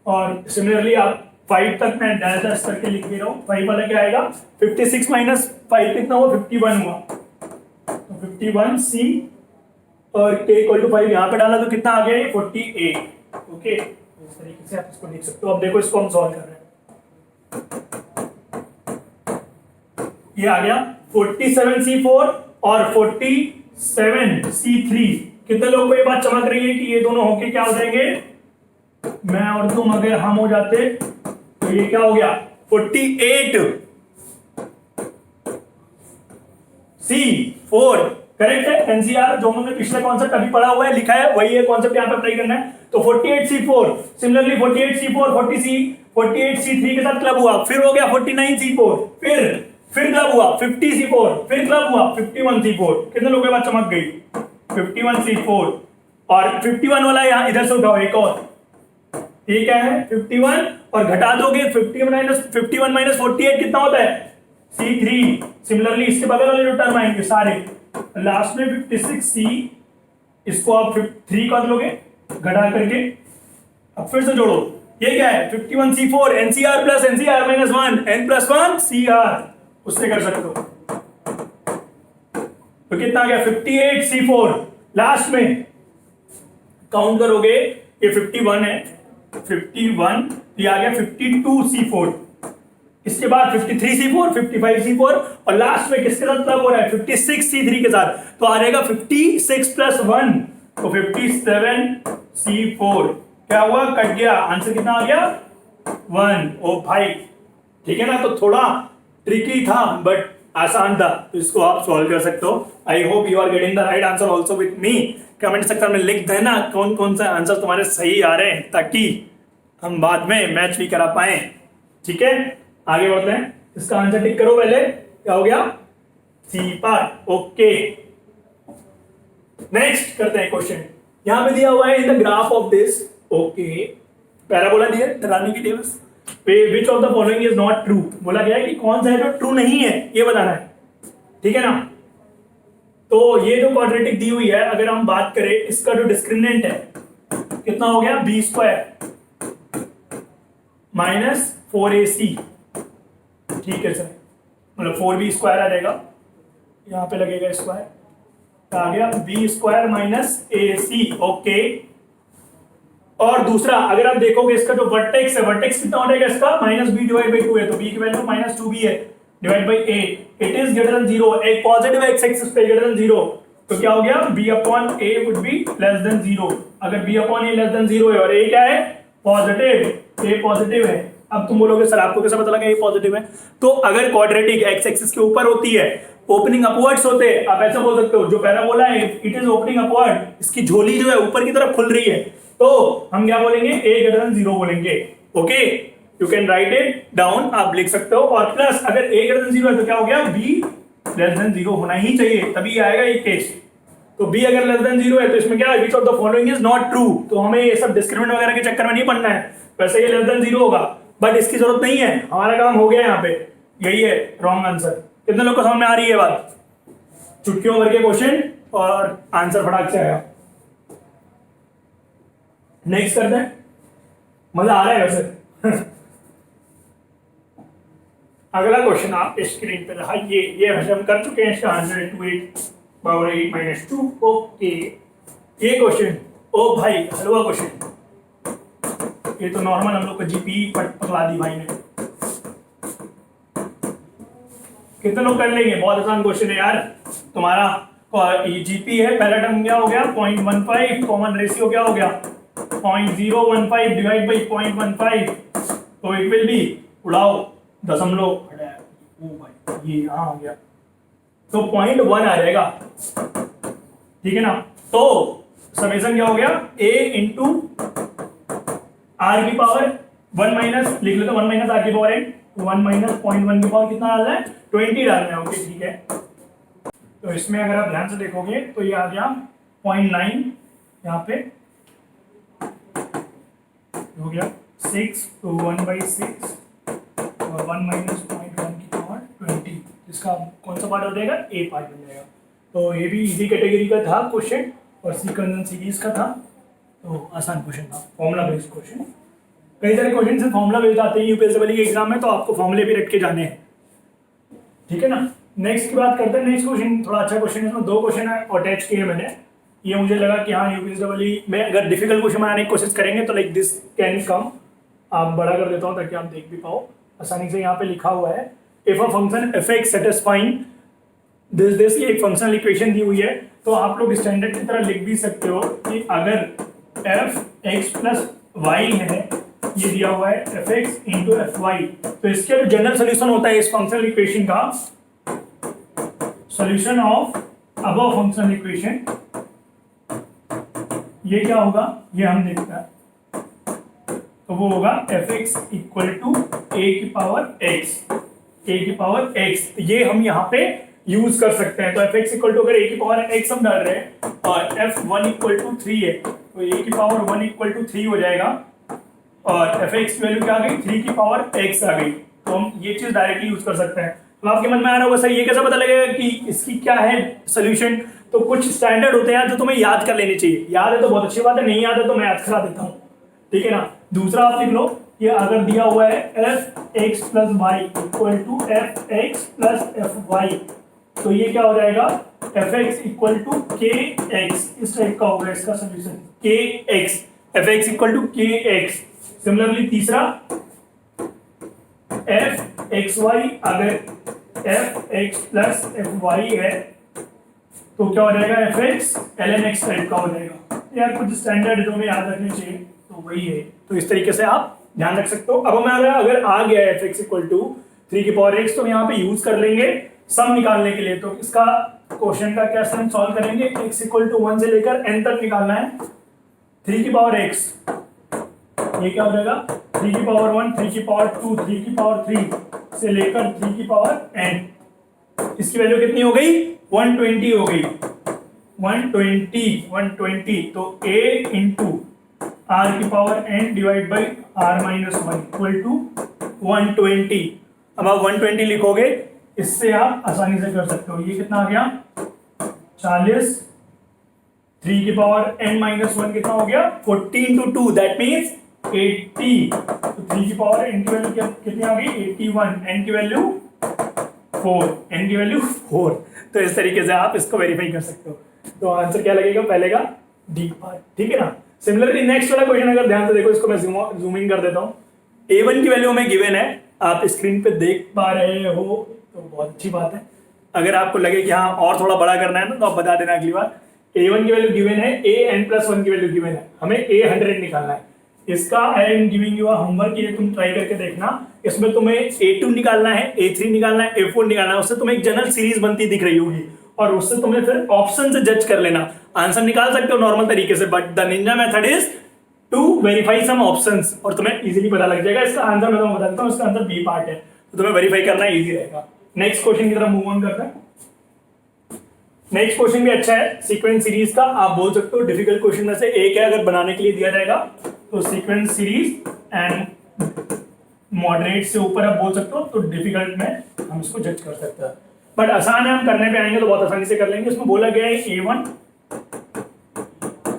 और सिमिलरली आप 5 तक मैं डैश डैश करके लिख दे रहा हूँ। 5 वाला क्या आएगा, 56 माइनस 5 कितना हुआ, 51 हुआ। तो 51 सी और k इक्वल टू 5 यहाँ पे डाला तो कितना आ गया ये 48। ओके, इस तरीके से आप इसको लिख सकते हो। अब देखो इसको हम सॉल्व कर रहे हैं। ये आ गया 47C4 और 47C3। कितने लोगों को ये बात चमक रही है कि ये दोनों होके क्या हो जाएंगे, मैं और तुम अगर हम हो जाते तो ये क्या हो गया 48C4। करेक्ट है। एनसीआर जो हमने पिछले कॉन्सेप्ट अभी पढ़ा हुआ है, लिखा है, वही है कॉन्सेप्ट यहाँ पे अप्लाई करना है। तो 48C4 सिमिलरली 48C4 48C3 के साथ क्लब हुआ, फिर हो गया 49C4, फिर क्लब हुआ 50C4, फिर क्लब हुआ 51C4। कितने लोगों के बाद चमक गई 51C4 और 51 वाला यहाँ इधर से उठाओ एक और, ये क्या है 51 और घटा दोगे 51 माइनस 48 कितना होता है C3। सिमिलरली इसके बगल वाले जो टर्म आएंगे सारे लास्ट में 56C, इसको आप 3 कर लोगे घटा करके, अब फिर से जोड़ो, ये क्या है 51C4 NCR plus NCR minus 1 N plus 1 CR, उससे कर सकते हो। तो कितना आ गया 58C4। लास्ट में काउंट करोगे ये 51 है, 51, ये आ गया 52C4, इसके बाद 53C4 55C4 और लास्ट में किसके साथ क्लब हो रहा है 56C3 के साथ, तो आ जाएगा 56 प्लस 1 तो 57C4। क्या हुआ, कट गया, आंसर कितना आ गया 1। ओ भाई ठीक है ना, तो थोड़ा ट्रिकी था बट आसान था, तो इसको आप सॉल्व कर सकते हो। I hope you are getting the right answer also with me. Comment section में लिख देना कौन कौन सा आंसर तुम्हारे सही आ रहे हैं, ताकि हम बाद में मैच भी करा पाए। ठीक है, आगे बढ़ते हैं। इसका आंसर टिक करो पहले, क्या हो गया सी पार्ट। ओके, नेक्स्ट करते हैं क्वेश्चन। यहां पे दिया हुआ है in the graph of this, okay, parabola दिया है डराने के लिए बस। Which of the following is not true, बोला गया है कि कौन सा है जो ट्रू नहीं है, ये बताना है। ठीक है ना, तो ये जो क्वाड्रेटिक दी हुई है, अगर हम बात करें इसका जो डिस्क्रिमिनेंट है कितना हो गया b² माइनस 4ac। ठीक है सर, मतलब 4b² आ जाएगा, यहां पे लगेगा स्क्वायर, आ गया b² माइनस ac। ओके, और दूसरा अगर आप देखोगे इसका जो वर्टेक्स है, वर्टेक्स कितना हो जाएगा इसका -b/2 है, तो b की वैल्यू -2b है divide by a। It is greater than 0, एक पॉजिटिव एक्स एक्सिस पे ग्रेटर देन 0, तो क्या हो गया b/a would be less than 0। अगर b/a लेस देन 0 है और a क्या है पॉजिटिव, a पॉजिटिव है। अब तुम बोलोगे सर आपको कैसे पता लगा ये पॉजिटिव है, तो अगर क्वाड्रेटिक एक्स एक्सिस के ऊपर होती है, ओपनिंग अपवर्ड्स होते हैं, आप ऐसा बोल सकते हो जो पैराबोला है इट इज ओपनिंग अपवर्ड, इसकी झोली जो है ऊपर की तरफ खुल रही है, तो हम क्या बोलेंगे a ग्रेटर देन 0 बोलेंगे। Okay, you can write it down, आप लिख सकते हो। और प्लस अगर a ग्रेटर देन 0 है तो क्या हो गया b लेस देन 0 होना ही चाहिए, तभी आएगा ये केस। तो b अगर लेस देन 0 है तो इसमें क्या है which of the following is not true, तो हमें ये सब डिस्क्रिमिनेंट वगैरह के चक्कर में नहीं पड़ना है। वैसे ये लेस देन 0 होगा बट इसकी जरूरत नहीं है, हमारा काम हो गया यहाँ पे, यही है रॉन्ग आंसर। कितने लोग को समझ में आ रही है बात, चुटकियों भर के क्वेश्चन और आंसर फटाक से आया। नेक्स्ट करते हैं, मजा आ रहा है वैसे। अगला क्वेश्चन आप स्क्रीन पे रहा, ये हम कर चुके हैं, इसका आंसर 2/8 - 2। ओके, ये क्वेश्चन ओ भाई हलवा क्वेश्चन, ये तो नॉर्मल हम लोग को जीपी पकड़ा दी भाई ने। कितने लोग कर लेंगे, बहुत आसान क्वेश्चन है यार तुम्हारा। जीपी है, पहला टर्म क्या हो गया 0.15, कॉमन रेशियो क्या हो गया 0.015 डिवाइड बाई 0.15, तो इट विल बी, उड़ाओ दशमलव, ओ भाई ये यहाँ आ गया, तो 0.1 आ जाएगा। ठीक है ना, तो समेशन क्या हो गया a इंटू r की पावर 1 माइनस, लिख लेते 1 माइनस r की पावर n, 1 माइनस 0.1 की पावर कितना डालना है 20 डालना है। ओके ठीक है, तो इसमें अगर आप ध्यान से देखोगे तो ये आ गया 0.9, यहाँ पे हो गया 6 तो 1/6 और 1 माइनस 0.1 की पावर 20, इसका कौन सा पार्ट हो जाएगा ए पार्ट बन जाएगा। तो ये भी इजी कैटेगरी का था क्वेश्चन और सीक्वेंस सीरीज का था, तो आसान क्वेश्चन था, फॉर्मूला बेस्ड क्वेश्चन। कई सारे क्वेश्चन से फॉर्मूला बेस्ड आते हैं यूपीएससी के एग्जाम में, तो आपको फॉर्मूले भी रख के जाने हैं, ठीक है ना। नेक्स्ट की बात करते हैं। नेक्स्ट क्वेश्चन थोड़ा अच्छा क्वेश्चन है, इसमें 2 क्वेश्चन है अटैच किए मैंने। ये मुझे लगा कि हाँ यूपीएससी में अगर डिफिकल्ट क्वेश्चन बनाने की कोशिश करेंगे तो लाइक दिस कैन कम। आप बड़ा कर देता हूँ ताकि आप देख भी पाओ आसानी से। यहाँ पे लिखा हुआ है if a function F x satisfying this, ये एक फंक्शनल इक्वेशन दी हुई है, तो आप लोग स्टैंडर्ड की तरह लिख भी सकते हो कि अगर एफ एक्स प्लस वाई है, ये दिया हुआ है f x into f y, तो इसके जो जनरल सोल्यूशन होता है इस फंक्शनल इक्वेशन का, solution of above functional equation, ये क्या होगा ये हम देखते हैं। तो वो होगा एफ एक्स इक्वल टू ए की पावर एक्स, ए की पावर एक्स। ये हम यहाँ पे यूज कर सकते हैं। तो एफ एक्स इक्वल टू अगर ए की पावर एक्स हम डाल रहे हैं और एफ वन इक्वल टू 3 है, तो ए की पावर 1 इक्वल टू 3 हो जाएगा और एफ एक्स की वैल्यू क्या आ गई 3 की पावर एक्स आ गई। तो हम ये चीज डायरेक्टली यूज कर सकते हैं। तो आपके मन में आ रहा होगा सर ये कैसे पता लगेगा कि इसकी क्या है सोल्यूशन। तो कुछ स्टैंडर्ड होते हैं जो तुम्हें याद कर लेनी चाहिए। याद है तो बहुत अच्छी बात है, नहीं याद है तो मैं याद करा देता हूँ, ठीक है ना। दूसरा आप लिख लो, ये अगर दिया हुआ है f x plus y equal to f x plus f y, तो ये क्या हो जाएगा f x equal to k x, इस टाइप का होगा इसका solution, k x, f x equal to k x. Similarly तीसरा एफ एक्स वाई, अगर f x plus f y है तो क्या हो जाएगा f x l n x type का हो जाएगा। यार कुछ स्टैंडर्ड जो हमें याद रखने चाहिए तो वही है। तो इस तरीके से आप ध्यान रख सकते हो। अब हमें अगर आ गया एफ एक्स इक्वल टू 3 की पावर एक्स, तो यहाँ पे यूज कर लेंगे सम निकालने के लिए। तो इसका क्वेश्चन का क्या सम सॉल्व करेंगे, x इक्वल टू 1 से लेकर n तक निकालना है। 3 की पावर x, ये क्या हो जाएगा 3 की पावर 1, 3 की पावर 2, 3 की पावर 3 से लेकर 3 की पावर n। इसकी वैल्यू कितनी हो गई 120 हो गई, 120। तो a इंटू r की power n divide by r minus 1 equal to 120। अब आप 120 लिखोगे, इससे आप आसानी से कर सकते हो। ये कितना आ गया 40, 3 की पावर n माइनस 1 कितना हो गया 40 इंटू 2 दैट मीन्स 80। तो 3 की पावर n की वैल्यू कितनी आ गई 81, n की वैल्यू 4, n की वैल्यू 4। तो इस तरीके से आप इसको वेरीफाई कर सकते हो। तो आंसर क्या लगेगा पहले का डी पार्ट, ठीक है ना। सिमिलरली नेक्स्ट वाला क्वेश्चन अगर ध्यान से देखो, इसको मैं जूम इन कर देता हूँ। a1 की वैल्यू हमें गिवन है, आप स्क्रीन पे देख पा रहे हो तो बहुत अच्छी बात है। अगर आपको लगे कि हाँ और थोड़ा बड़ा करना है ना तो आप बता देना अगली बार। a1 की वैल्यू गिवन है, an+1 की वैल्यू गिवन है, हमें a100 निकालना है। इसका I am giving you homework, ये तुम ट्राई करके देखना। इसमें तुम्हें a2 निकालना है, a3 निकालना है, a4 निकालना है। उससे तुम्हें एक जनरल सीरीज बनती दिख रही होगी और उससे तुम्हें फिर ऑप्शन से जज कर लेना। आंसर निकाल सकते हो नॉर्मल तरीके से, but the ninja method is to verify some options और तुम्हें इजीली पता लग जाएगा। इसका आंसर मैं तुम्हें बता देता हूँ, इसका आंसर बी पार्ट है, तो तुम्हें वेरीफाई करना इजी रहेगा। नेक्स्ट क्वेश्चन की तरफ मूव ऑन करते हैं। नेक्स्ट क्वेश्चन भी अच्छा है सीक्वेंस सीरीज का, आप बोल सकते हो डिफिकल्ट क्वेश्चन में से एक है। अगर बनाने के लिए दिया जाएगा तो सीक्वेंस सीरीज एंड मॉडरेट से ऊपर आप बोल सकते हो, तो डिफिकल्ट में हम इसको जज कर सकते हैं। बट आसान है, हम करने पे आएंगे तो बहुत आसानी से कर लेंगे। इसमें बोला गया है a1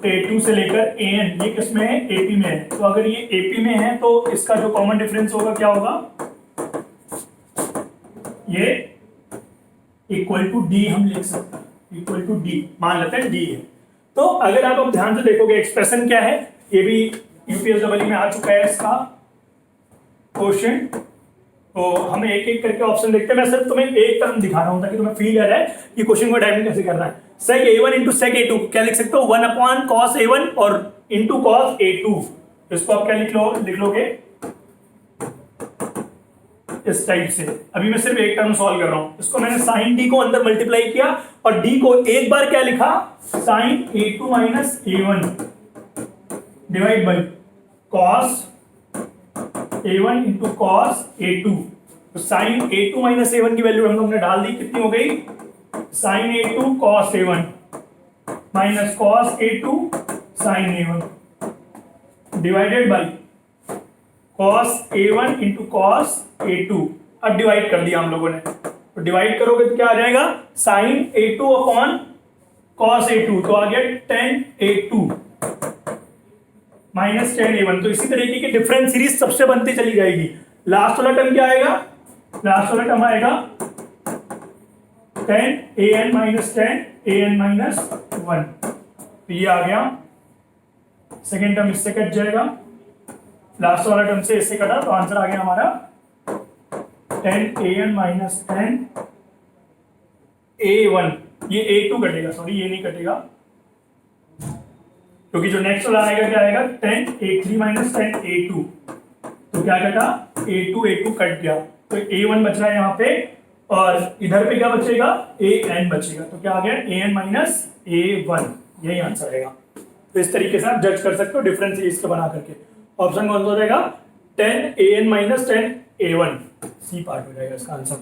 a2 से लेकर an, ये किसमें है AP में है। तो अगर ये AP में है तो इसका जो कॉमन डिफरेंस होगा क्या होगा, ये इक्वल टू डी हम लिख सकते हैं, इक्वल टू डी मान लेते हैं डी है। तो अगर आप अब ध्यान से देखोगे एक्सप्रेशन क्या है, ये भी यूपीएससी में आ चुका है इसका क्वेश्चन। तो हम एक एक करके ऑप्शन देखते हैं। मैं सिर्फ तुम्हें एक टर्म दिखा रहा हूं ताकि तुम्हें फील आ रहा है कि क्वेश्चन को अटेम्प्ट कैसे करना है। sec a1 into sec a2 क्या लिख सकते हो 1 अपॉन cos a1 और इंटू cos a2। इसको आप क्या लिख लोगे इस टाइप से। अभी मैं सिर्फ एक टर्म सॉल्व कर रहा हूं। इसको मैंने sin d को अंदर मल्टीप्लाई किया और d को एक बार क्या लिखा sin a2 minus a1 divide by cos a1 into cos a2। तो sin a2 माइनस a1 की वैल्यू हम लोगों ने डाल दी, कितनी हो गई sin a2 cos a1 minus cos a2 sin a1 divided by cos a1 into cos a2। अब डिवाइड कर दिया हम लोगों ने, तो डिवाइड करोगे तो क्या आ जाएगा sin a2 upon cos a2, तो आ गया tan a2 माइनस 10a1। तो इसी तरीके की डिफरेंट सीरीज सबसे बनती चली जाएगी। लास्ट वाला टर्म क्या आएगा? लास्ट वाला टर्म आएगा 10an माइनस 10an माइनस 1। तो ये आ गया, सेकेंड टर्म इससे कट जाएगा, लास्ट वाला टर्म से इससे कटा, तो आंसर आ गया हमारा 10an माइनस 10a1। ये a2 कटेगा, सॉरी ये नहीं कटेगा, क्योंकि जो नेक्स्ट वाला आएगा क्या आएगा 10a3 माइनस 10a2। तो क्या कटा? a2 कट गया, तो a1 बच रहा है यहाँ पे, और इधर पे क्या बचेगा? an बचेगा। तो क्या आ गया? an माइनस a1, यही आंसर आएगा। तो इस तरीके से आप जज कर सकते हो डिफरेंस सीरीज को बना करके। ऑप्शन कौन सा हो जाएगा? 10an minus 10a1, C part हो जाएगा इसका आंसर।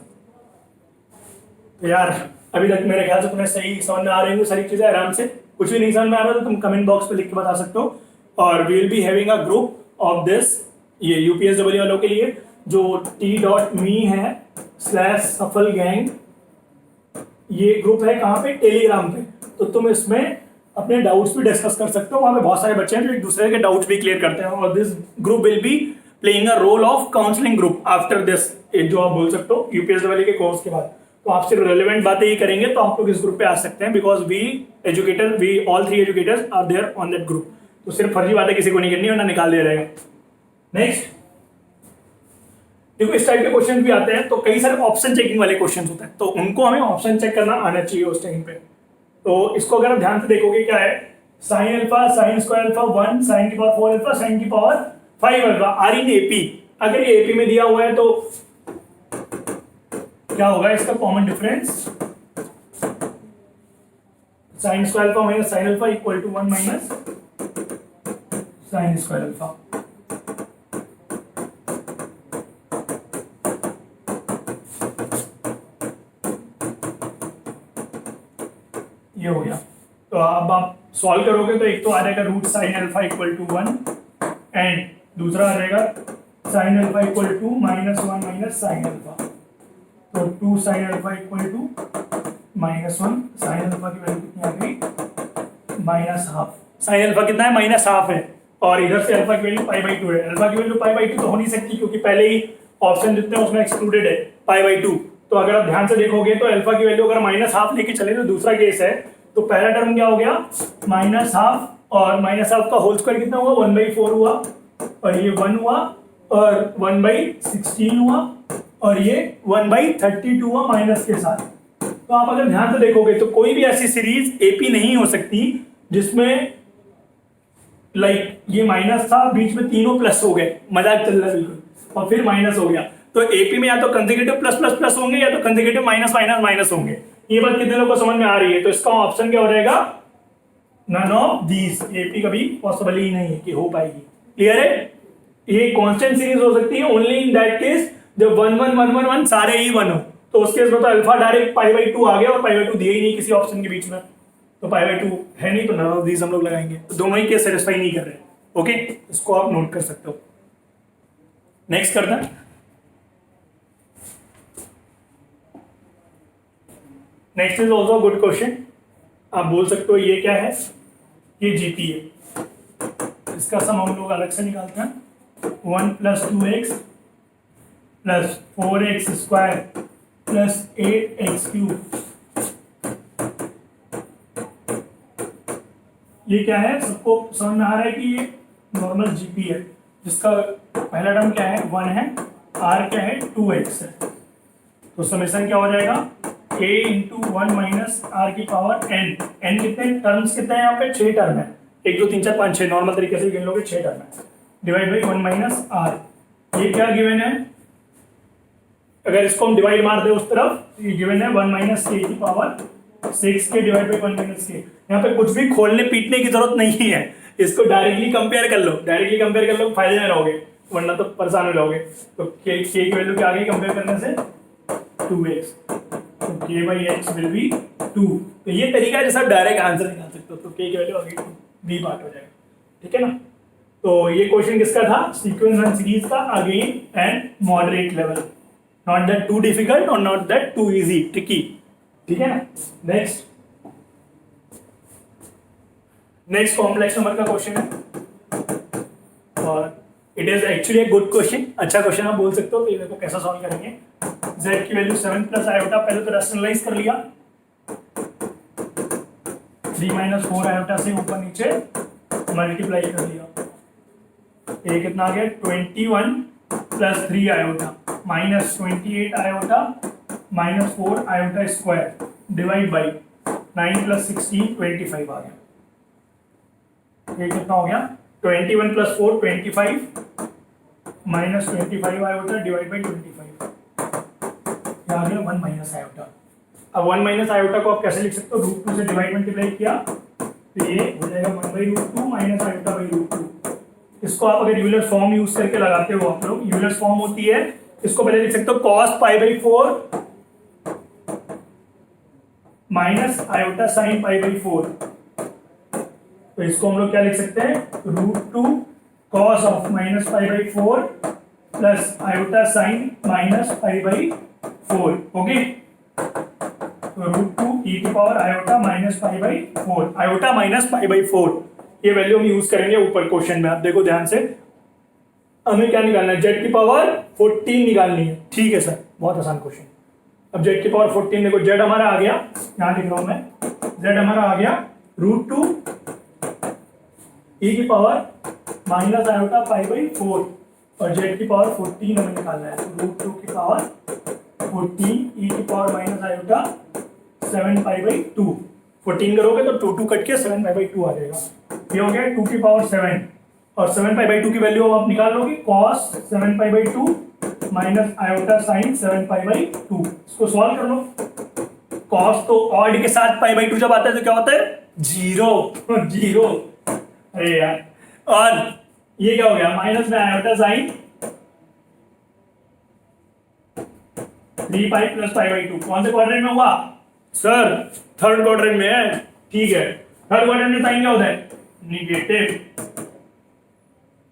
तो यार अभी तक मेरे ख्याल से तुम्हें सही समझ में आ रही है सारी चीजें आराम से। कुछ भी नहीं समझ में आ रहा तो तुम कमेंट बॉक्स पे लिख के बता सकते हो। और we will be having a group of this, ये यूपीएसडब्ल्यू वालों के लिए, जो t.me है /सफल गैंग, ये ग्रुप है कहाँ पे? टेलीग्राम पे। तो तुम इसमें अपने डाउट्स भी डिस्कस कर सकते हो। वहां पे बहुत सारे बच्चे हैं जो एक दूसरे के डाउट्स भी क्लियर करते हैं, और this group will be playing a role of counselling group after this, जो आप बोल सकते हो यूपीएसडब्ल्यू के कोर्स के बाद। तो आप सिर्फ रेलेवेंट बातें ही करेंगे तो आप लोग इस ग्रुप पे आ सकते हैं, because we all 3 educators are there on that group. तो सिर्फ फर्जी बातें किसी को नहीं करनी, वरना निकाल दिया जाएगा। नेक्स्ट, देखो इस टाइप के क्वेश्चन भी आते हैं, तो कई सारे ऑप्शन चेकिंग वाले क्वेश्चन होते हैं, तो उनको हमें ऑप्शन चेक करना आना चाहिए उस टाइम पे। तो इसको अगर आप ध्यान से देखोगे, क्या है? Sine alpha, sine square alpha 1, sine की पावर 4 अल्फा, साइन की power 5 alpha are in AP. अगर ये एपी में दिया हुआ है तो क्या होगा इसका common difference? Sine square alpha minus sine alpha equal to 1 minus sine square alpha. ये हो गया। तो अब आप सॉल्व करोगे तो एक तो आ जाएगा root sine alpha equal to 1, and दूसरा आ जाएगा sine alpha equal to minus 1 minus sine alpha. तो 2 sine alpha equal to minus 1, sine alpha की वैल्यू कितनी आ गई? Minus half. साइन अल्फा कितना है? माइनस हाफ है, और इधर से अल्फा की वैल्यू π/2 है। अल्फा की वैल्यू π/2 तो हो नहीं सकती, क्योंकि पहले ही ऑप्शन जितने हैं उसमें एक्सक्लूडेड है π/2। तो अगर आप ध्यान से देखोगे तो अल्फा की वैल्यू अगर माइनस हाफ लेके चले तो दूसरा केस है, तो पहला टर्म क्या हो गया? माइनस हाफ, और माइनस हाफ का होल स्क्वायर कितना हुआ? 1/4 हुआ, और ये 1 हुआ, और 1/16 हुआ, और ये 1/32 हुआ माइनस के साथ। तो आप अगर ध्यान से देखोगे तो कोई भी ऐसी सीरीज एपी नहीं हो सकती जिसमें लाइक ये माइनस था, बीच में तीनों प्लस हो गए, मजाक चल रहा है बिल्कुल, और फिर माइनस हो गया। तो एपी में या तो कंसेक्यूटिव प्लस प्लस प्लस होंगे, या तो कंसेक्यूटिव माइनस माइनस माइनस होंगे। ये बात कितने लोगों को समझ में आ रही है? तो इसका ऑप्शन क्या हो जाएगा? None of these. एपी कभी पॉसिबल ही नहीं है कि हो पाएगी। क्लियर है? ये कांस्टेंट सीरीज हो सकती है ओनली इन दैट केस जब 1 1 1 1 1 सारे ही 1 हो। तो उस केस में तो अल्फा डायरेक्ट π/2 आ गया, और π/2 दिए ही नहीं किसी ऑप्शन के बीच में, तो π/2 है नहीं, तो नन ऑफ दीज हम लोग लगाएंगे। तो दोनों ही केस सेटिस्फाई नहीं कर रहे। ओके, इसको आप नोट कर सकते हो। नेक्स्ट करते हैं। Next is also good question. आप बोल सकते हो ये क्या है? ये जीपी है। इसका सम हम लोग अलग से निकालते हैं। 1 + 2x + 4x² + 8x³ ये क्या है? सबको समझ में आ रहा है कि ये नॉर्मल जीपी है, जिसका पहला टर्म क्या है? 1 है, r क्या है? 2x है। तो समेशन क्या हो जाएगा? a × 1 - r की पावर n। n कितने टर्म्स कितने हैं यहाँ पे? 6 टर्म है। 1 2 3 4 5 6 नॉर्मल तरीके से गिन लोगे, 6 टर्म है, डिवाइड बाई 1 - r। ये क्या गिवन है? अगर इसको हम डिवाइड मार दे उस तरफ, तो ये गिवन है 1 - k की पावर 6 के डिवाइड बाई 1 - k। यहाँ पे कुछ भी खोलने पीटने की जरूरत नहीं है, इसको डायरेक्टली कंपेयर कर लो। डायरेक्टली कंपेयर कर लो, फायदे में रहोगे, वरना तो परेशान हो जाओगे। तो k की वैल्यू क्या आ गई कंपेयर करने से? 2x। तो k/x विल बी 2। तो ये तरीका है जैसे आप डायरेक्ट आंसर निकाल सकते हो। तो k की वैल्यू आ गई 2, बी पार्ट हो जाएगा। ठीक है ना? तो ये क्वेश्चन किसका था? सीक्वेंस एंड सीरीज का, again and moderate level, not that too difficult और not that too easy, tricky. ठीक है ना? नेक्स्ट कॉम्प्लेक्स नंबर का क्वेश्चन है। और it is actually a good question, अच्छा क्वेश्चन आप बोल सकते हो। तो ये देखो कैसा सॉल्व करेंगे। z की वैल्यू 7 प्लस आयोटा, पहले तो रैशनलाइज कर लिया, 3 माइनस 4 आयोटा से ऊपर नीचे मल्टीप्लाई कर लिया। ये कितना आ गया 21 plus 3 iota minus 28 iota minus 4 iota square divide by 9 plus 16 25 आ गया। ये कितना हो गया 21 plus 4 25 minus 25 iota divide by 25, ये आ गया 1 माइनस आयोटा। अब 1 माइनस आयोटा को आप कैसे लिख सकते हो, रूट 2 से डिवाइड मल्टीप्लाई किया तो ये हो जाएगा 1 by root 2 minus iota by root 2। इसको आप अगर यूलर फॉर्म यूज करके लगाते हो, आप लोग यूलर फॉर्म होती है, इसको पहले लिख सकते हो cos pi by 4 minus iota sine pi by 4। तो इसको हम लोग क्या लिख सकते हैं, root 2 cos of minus pi by 4 plus iota sine minus pi by 4। Okay, तो रूट 2 e की power iota minus pi by 4, iota minus pi by 4, ये वैल्यू हम यूज करेंगे ऊपर क्वेश्चन में। आप देखो ध्यान से, हमें क्या निकालना है, z की पावर 14 निकालनी है। ठीक है सर, बहुत आसान क्वेश्चन। अब z की पावर 14 देखो, z हमारा आ गया, यहाँ लिख रहा हूं मैं, z हमारा आ गया रूट 2 e की power minus iota pi by 4 और z की पावर 14 हमें निकालना है। रूट 2 की पावर 14 e की power minus iota 7 pi by 2, 14 करोगे तो 2 2 कट के 7 पाई बाई 2 आ जाएगा। ये हो गया 2 की पावर 7 और 7 पाई बाई 2 की वैल्यू अब आप निकाल लोगे, cos 7 pi by 2 minus iota sign 7 pi by 2। इसको सॉल्व कर लो। cos तो ऑड के साथ पाई बाई 2 जब आता है तो क्या होता है, जीरो जीरो। अरे यार, और ये क्या हो गया, माइनस में iota sine 3 pi plus pi by 2। कौन से क्वाड्रेंट में हुआ सर, थर्ड क्वाड्रेंट में है। ठीक है, थर्ड क्वाड्रेंट में साइन क्या होता है, निगेटिव,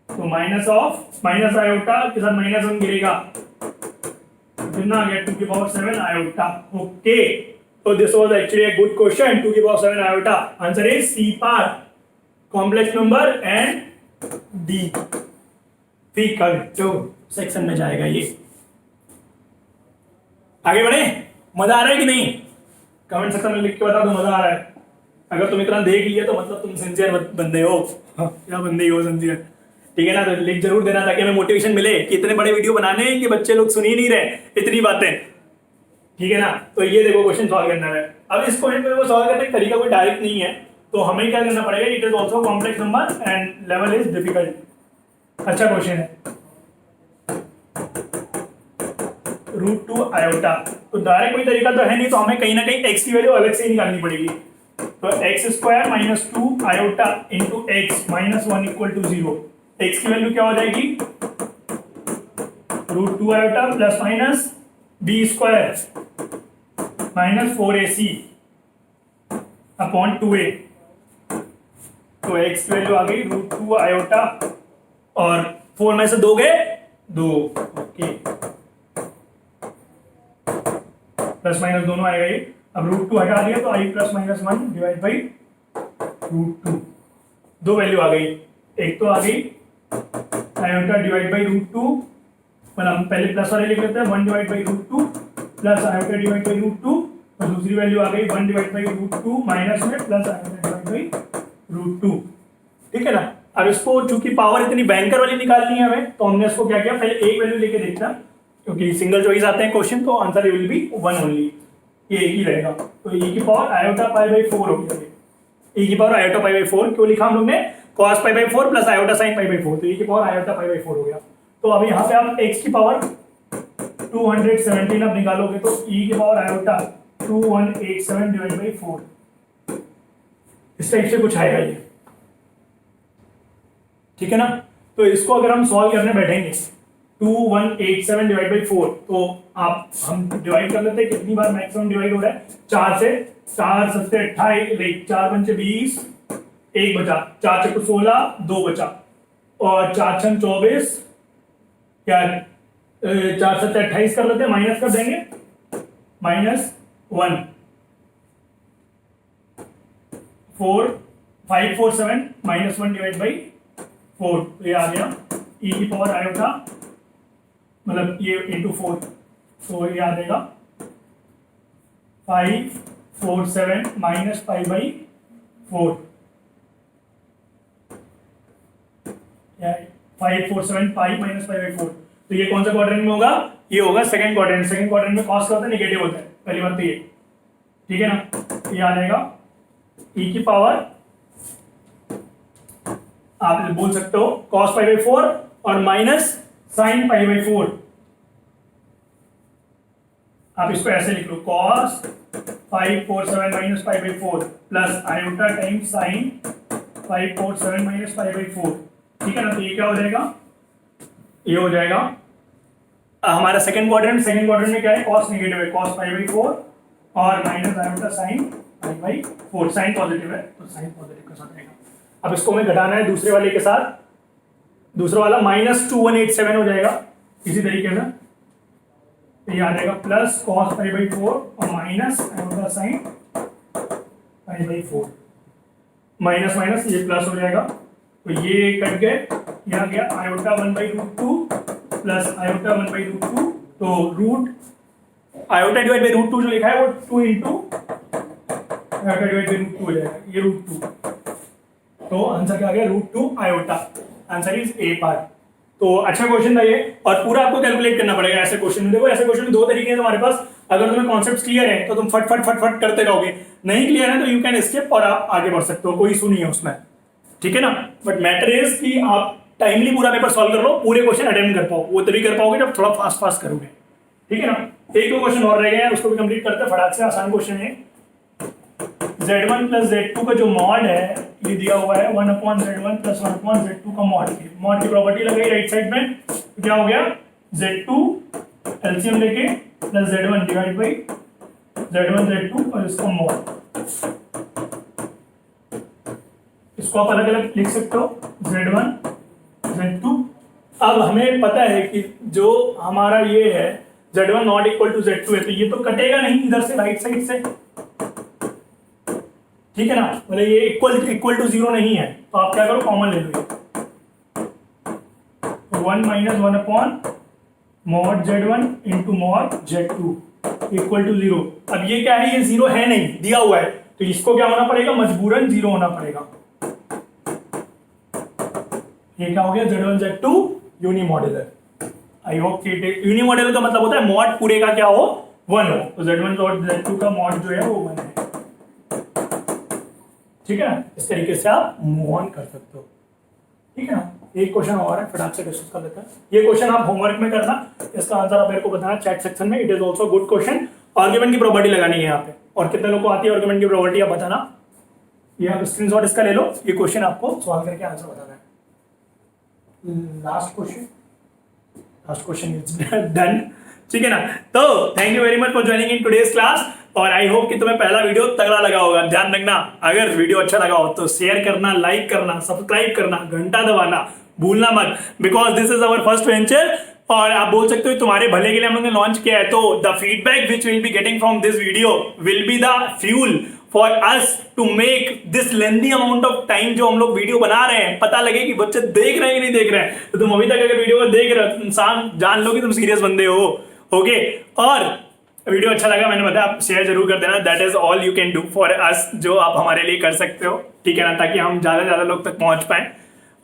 तो माइनस ऑफ माइनस आयोटा के साथ माइनस 1 गिरेगा, कितना आ गया 2 की पावर 7 आयोटा। ओके, तो this was actually a good question, 2 की power 7 iota. Answer is C part, complex number and D. ठीक है, तो सेक्शन में जाएगा ये। आगे बढ़े, मजा आ रहा है कि नहीं, कमेंट सेक्शन में लिख के बता दो मजा आ रहा है। अगर तुम इतना देख लिया तो मतलब तुम सिंसियर बंदे हो। हाँ, क्या बंदे हो सिंसियर, ठीक है ना। तो लिंक जरूर देना ताकि हमें मोटिवेशन मिले कि इतने बड़े वीडियो बनाने हैं कि बच्चे लोग सुन ही नहीं रहे इतनी बातें, ठीक है ना। तो ये देखो क्वेश्चन सॉल्व करना है। अब इस क्वेश्चन को सॉल्व करने का तरीका कोई डायरेक्ट नहीं है, तो हमें क्या करना पड़ेगा, it is also complex number and level is difficult. अच्छा क्वेश्चन है, रूट 2 आयोटा, तो डायरेक्ट कोई तरीका तो है नहीं, तो हमें कहीं ना कहीं x की वैल्यू अलग से ही निकालनी पड़ेगी। तो x square minus 2 iota into x minus 1 equal to 0। X की वैल्यू क्या हो जाएगी, root 2 iota plus minus b square minus 4ac upon 2a। तो एक्स की वैल्यू आ गई रूट 2 आयोटा और 4 में से 2 गए 2, ओके, प्लस माइनस दोनों आएगा ये। अब रूट 2 हटा दिया तो i plus minus 1 divide by root 2, 2 value आ गई। एक तो आ गई आयोटा डिवाइड बाई रूट 2, मतलब पहले प्लस वाले लिख लेते हैं, 1 divide by root 2 plus iota divide by root 2, और दूसरी वैल्यू आ गई 1 डिवाइड बाई रूट 2 माइनस में plus iota divide by root 2, ठीक है ना। अब इसको चूंकि पावर इतनी भयंकर वाली निकालनी है हमें, तो हमने इसको क्या किया, पहले एक वैल्यू लेके देखना, क्योंकि सिंगल चॉइस आते हैं क्वेश्चन, तो आंसर विल बी 1 ओनली, ये एक ही रहेगा। तो e की पावर आयोटा पाई बाई 4 हो गया, e की पावर आयोटा पाई बाई 4 क्यों लिखा हम लोग ने, cos pi by 4 plus iota sine pi by 4, तो e की पावर आयोटा पाई बाई 4 हो गया। तो अब यहाँ पे आप x की पावर 217 अब निकालोगे तो e की पावर आयोटा 2187 डिवाइड बाई 4, इस टाइप से कुछ आएगा ये, ठीक है ना। तो इसको अगर हम सॉल्व करने बैठेंगे 2187 डिवाइड बाई 4, तो आप हम डिवाइड कर लेते हैं, कितनी बार मैक्सिमम डिवाइड हो रहा है, 4 से, 4 7 28, लाइक 4 पंचे 20, 1 बचा, 4 चक्कू 16, 2 बचा, और 4 छन 24, क्या 4 7 28 कर लेते हैं, माइनस कर देंगे, -1, 4 5 4 7 -1 डिवाइड बाई 4, तो ये आ गया e की पावर आयोटा, मतलब ये इंटू 4, तो ये आ जाएगा 547 minus pi by 4, 547 pi minus pi by 4। तो ये कौन सा क्वाड्रेंट में होगा? ये होगा सेकंड क्वाड्रेंट। सेकंड क्वाड्रेंट में कॉस क्या होता है? नेगेटिव होता है, पहली बात तो ये, ठीक है ना। ये आ जाएगा e की पावर, आप बोल सकते हो cos पाई बाई 4 और माइनस साइन पाई बाई 4। आप इसको ऐसे लिख लो, cos 547 minus pi by 4 plus iota time sine 547 minus pi by 4, ठीक है ना। तो ये क्या हो जाएगा? ये हो जाएगा हमारा सेकंड क्वाड्रेंट। सेकंड क्वाड्रेंट में क्या है? cos नेगेटिव है, cos पाई बाई 4 और minus iota sine pi by 4। Sine positive है तो साइन पॉजिटिव के साथ रहेगा। अब इसको हमें घटाना है दूसरे वाले के साथ, दूसरा वाला माइनस 2187 हो जाएगा इसी तरीके से। तो ये आ जाएगा प्लस cos पाई बाई 4 और minus iota sine pi by 4, minus minus ये प्लस हो जाएगा, तो ये कट गए, ये आ गया आयोटा 1/√2 प्लस आयोटा 1/√2, तो रूट आयोटा डिवाइड बाई √2 जो लिखा है वो 2 इंटू आयोटा डिवाइड बाई √2 हो जाएगा, ये √2। तो आंसर क्या आ गया? √2 iota. Answer is a part. तो अच्छा क्वेश्चन था ये, और पूरा आपको कैलकुलेट करना पड़ेगा ऐसे क्वेश्चन में। देखो ऐसे क्वेश्चन में दो तरीके हैं तुम्हारे पास, अगर तुम्हें कॉन्सेप्ट क्लियर है तो तुम फट फट फट फट करते रहोगे, नहीं क्लियर है तो यू कैन स्किप और आप आगे बढ़ सकते हो, कोई इशू नहीं है उसमें, ठीक है ना। बट मैटर इज कि आप टाइमली पूरा पेपर सॉल्व कर लो, पूरे क्वेश्चन अटेम्प्ट कर पाओ, वो तभी कर पाओगे जब थोड़ा फास्ट फास्ट करोगे, ठीक है ना। एक दो क्वेश्चन और रह गए हैं, उसको भी कंप्लीट करते हैं फटाक से। आसान क्वेश्चन है, Z1 प्लस Z2 का जो मॉड है ये दिया हुआ है 1/Z1 प्लस 1/Z2 का मॉड। मॉड की प्रॉपर्टी लगाई राइट साइड में, तो क्या हो गया? Z2 एलसीएम लेके plus Z1 divide by Z1 Z2 और इसका मॉड। इसको आप अलग अलग लिख सकते हो, Z1 Z2। अब हमें पता है कि जो हमारा ये है Z1 not equal to Z2 है, तो ये तो कटेगा नहीं इधर से राइट साइड से, ठीक है ना। मतलब ये इक्वल टू 0 नहीं है, तो आप क्या करो? कॉमन ले लो, 1 minus 1/mod Z1 into mod Z2 equal to 0। अब ये क्या है? ये 0 है नहीं, दिया हुआ है, तो इसको क्या होना पड़ेगा? मजबूरन 0 होना पड़ेगा। ये क्या हो गया? Z1 Z2 unimodular. आई होप कि यूनी मॉड्यूलर का मतलब होता है मॉड पूरे का क्या हो? 1 हो, तो Z1 और Z2 का मॉड जो है वो 1 है, ठीक है ना। इस तरीके से आप मूव ऑन कर सकते हो, ठीक है ना। एक क्वेश्चन और है, फटाक से डिस्कस कर लेते हैं। ये क्वेश्चन आप होमवर्क में करना, इसका आंसर आप मेरे को बताना चैट सेक्शन में। It is also good question. Argument की प्रॉपर्टी लगानी है यहाँ पे, और कितने लोगों को आती है आर्गुमेंट की प्रॉपर्टी आप बताना। ये आप स्क्रीनशॉट इसका ले लो, ये क्वेश्चन आपको सॉल्व करके आंसर बताना है। लास्ट क्वेश्चन इज डन, ठीक है ना। तो thank you very much for joining in today's class, और आई होप कि तुम्हें पहला वीडियो तगड़ा लगा होगा। ध्यान रखना, अगर वीडियो अच्छा लगा हो तो शेयर करना, लाइक करना, सब्सक्राइब करना, घंटा दबाना भूलना मत, because this is our first venture. और आप बोल सकते हो तुम्हारे भले के लिए हम लोगों ने लॉन्च किया है, तो the feedback which will be getting from this video will be the fuel for us to make this lengthy amount of time. जो हम लोग वीडियो बना रहे हैं, पता लगे कि बच्चे देख रहे हैं कि नहीं देख रहे हैं। तो तुम अभी तक अगर वीडियो को देख रहे हो तो इंसान जान लो कि तुम सीरियस बंदे हो, ओके। और वीडियो अच्छा लगा, मैंने बताया, आप शेयर जरूर कर देना। That is all you can do for us, जो आप हमारे लिए कर सकते हो, ठीक है ना, ताकि हम ज़्यादा से ज़्यादा लोग तक पहुंच पाएं,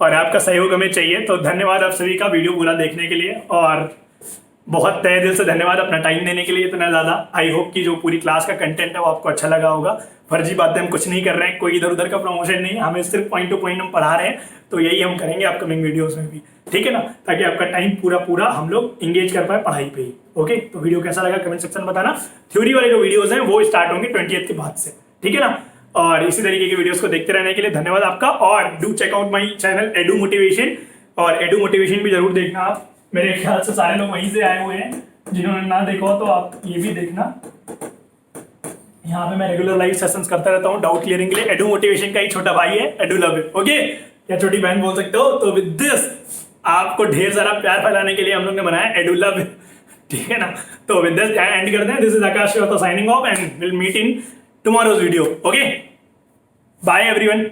और आपका सहयोग हमें चाहिए। तो धन्यवाद आप सभी का वीडियो पूरा देखने के लिए, और बहुत तहे दिल से धन्यवाद अपना टाइम देने के लिए इतना ज़्यादा। आई होप कि जो पूरी क्लास का कंटेंट है वो आपको अच्छा लगा होगा। फर्जी बातें हम कुछ नहीं कर रहे हैं, कोई इधर उधर का प्रमोशन नहीं, हमें सिर्फ पॉइंट टू पॉइंट हम पढ़ा रहे हैं। तो यही हम करेंगे अपकमिंग वीडियोस में भी, ठीक है ना, ताकि आपका टाइम पूरा हम लोग इंगेज कर पाए पढ़ाई पे ही, ओके। तो वीडियो कैसा लगा कमेंट सेक्शन में बताना। थ्योरी वाले जो वीडियोस हैं वो स्टार्ट होंगे 20th के बाद से, ठीक है ना। और इसी तरीके के वीडियोस को देखते रहने के लिए धन्यवाद आपका। और do check out my channel Edu Motivation, और एडू मोटिवेशन भी जरूर देखना आप। मेरे ख्याल से सारे लोग वहीं से आए हुए हैं, जिन्होंने ना देखा हो तो आप ये भी देखना। यहाँ पे मैं रेगुलर लाइव सेशंस करता रहता हूँ डाउट क्लियरिंग के लिए। एडू मोटिवेशन का ही छोटा भाई है एडू लव, ओके, या छोटी बहन बोल सकते हो। तो विद दिस आपको ढेर सारा प्यार फैलाने के लिए हम लोग ने बनाया एडू लव, ठीक है ना। तो विद दिस एंड करते हैं। This is Akash Srivastava signing off, and will meet in tomorrow's video, okay. Bye everyone.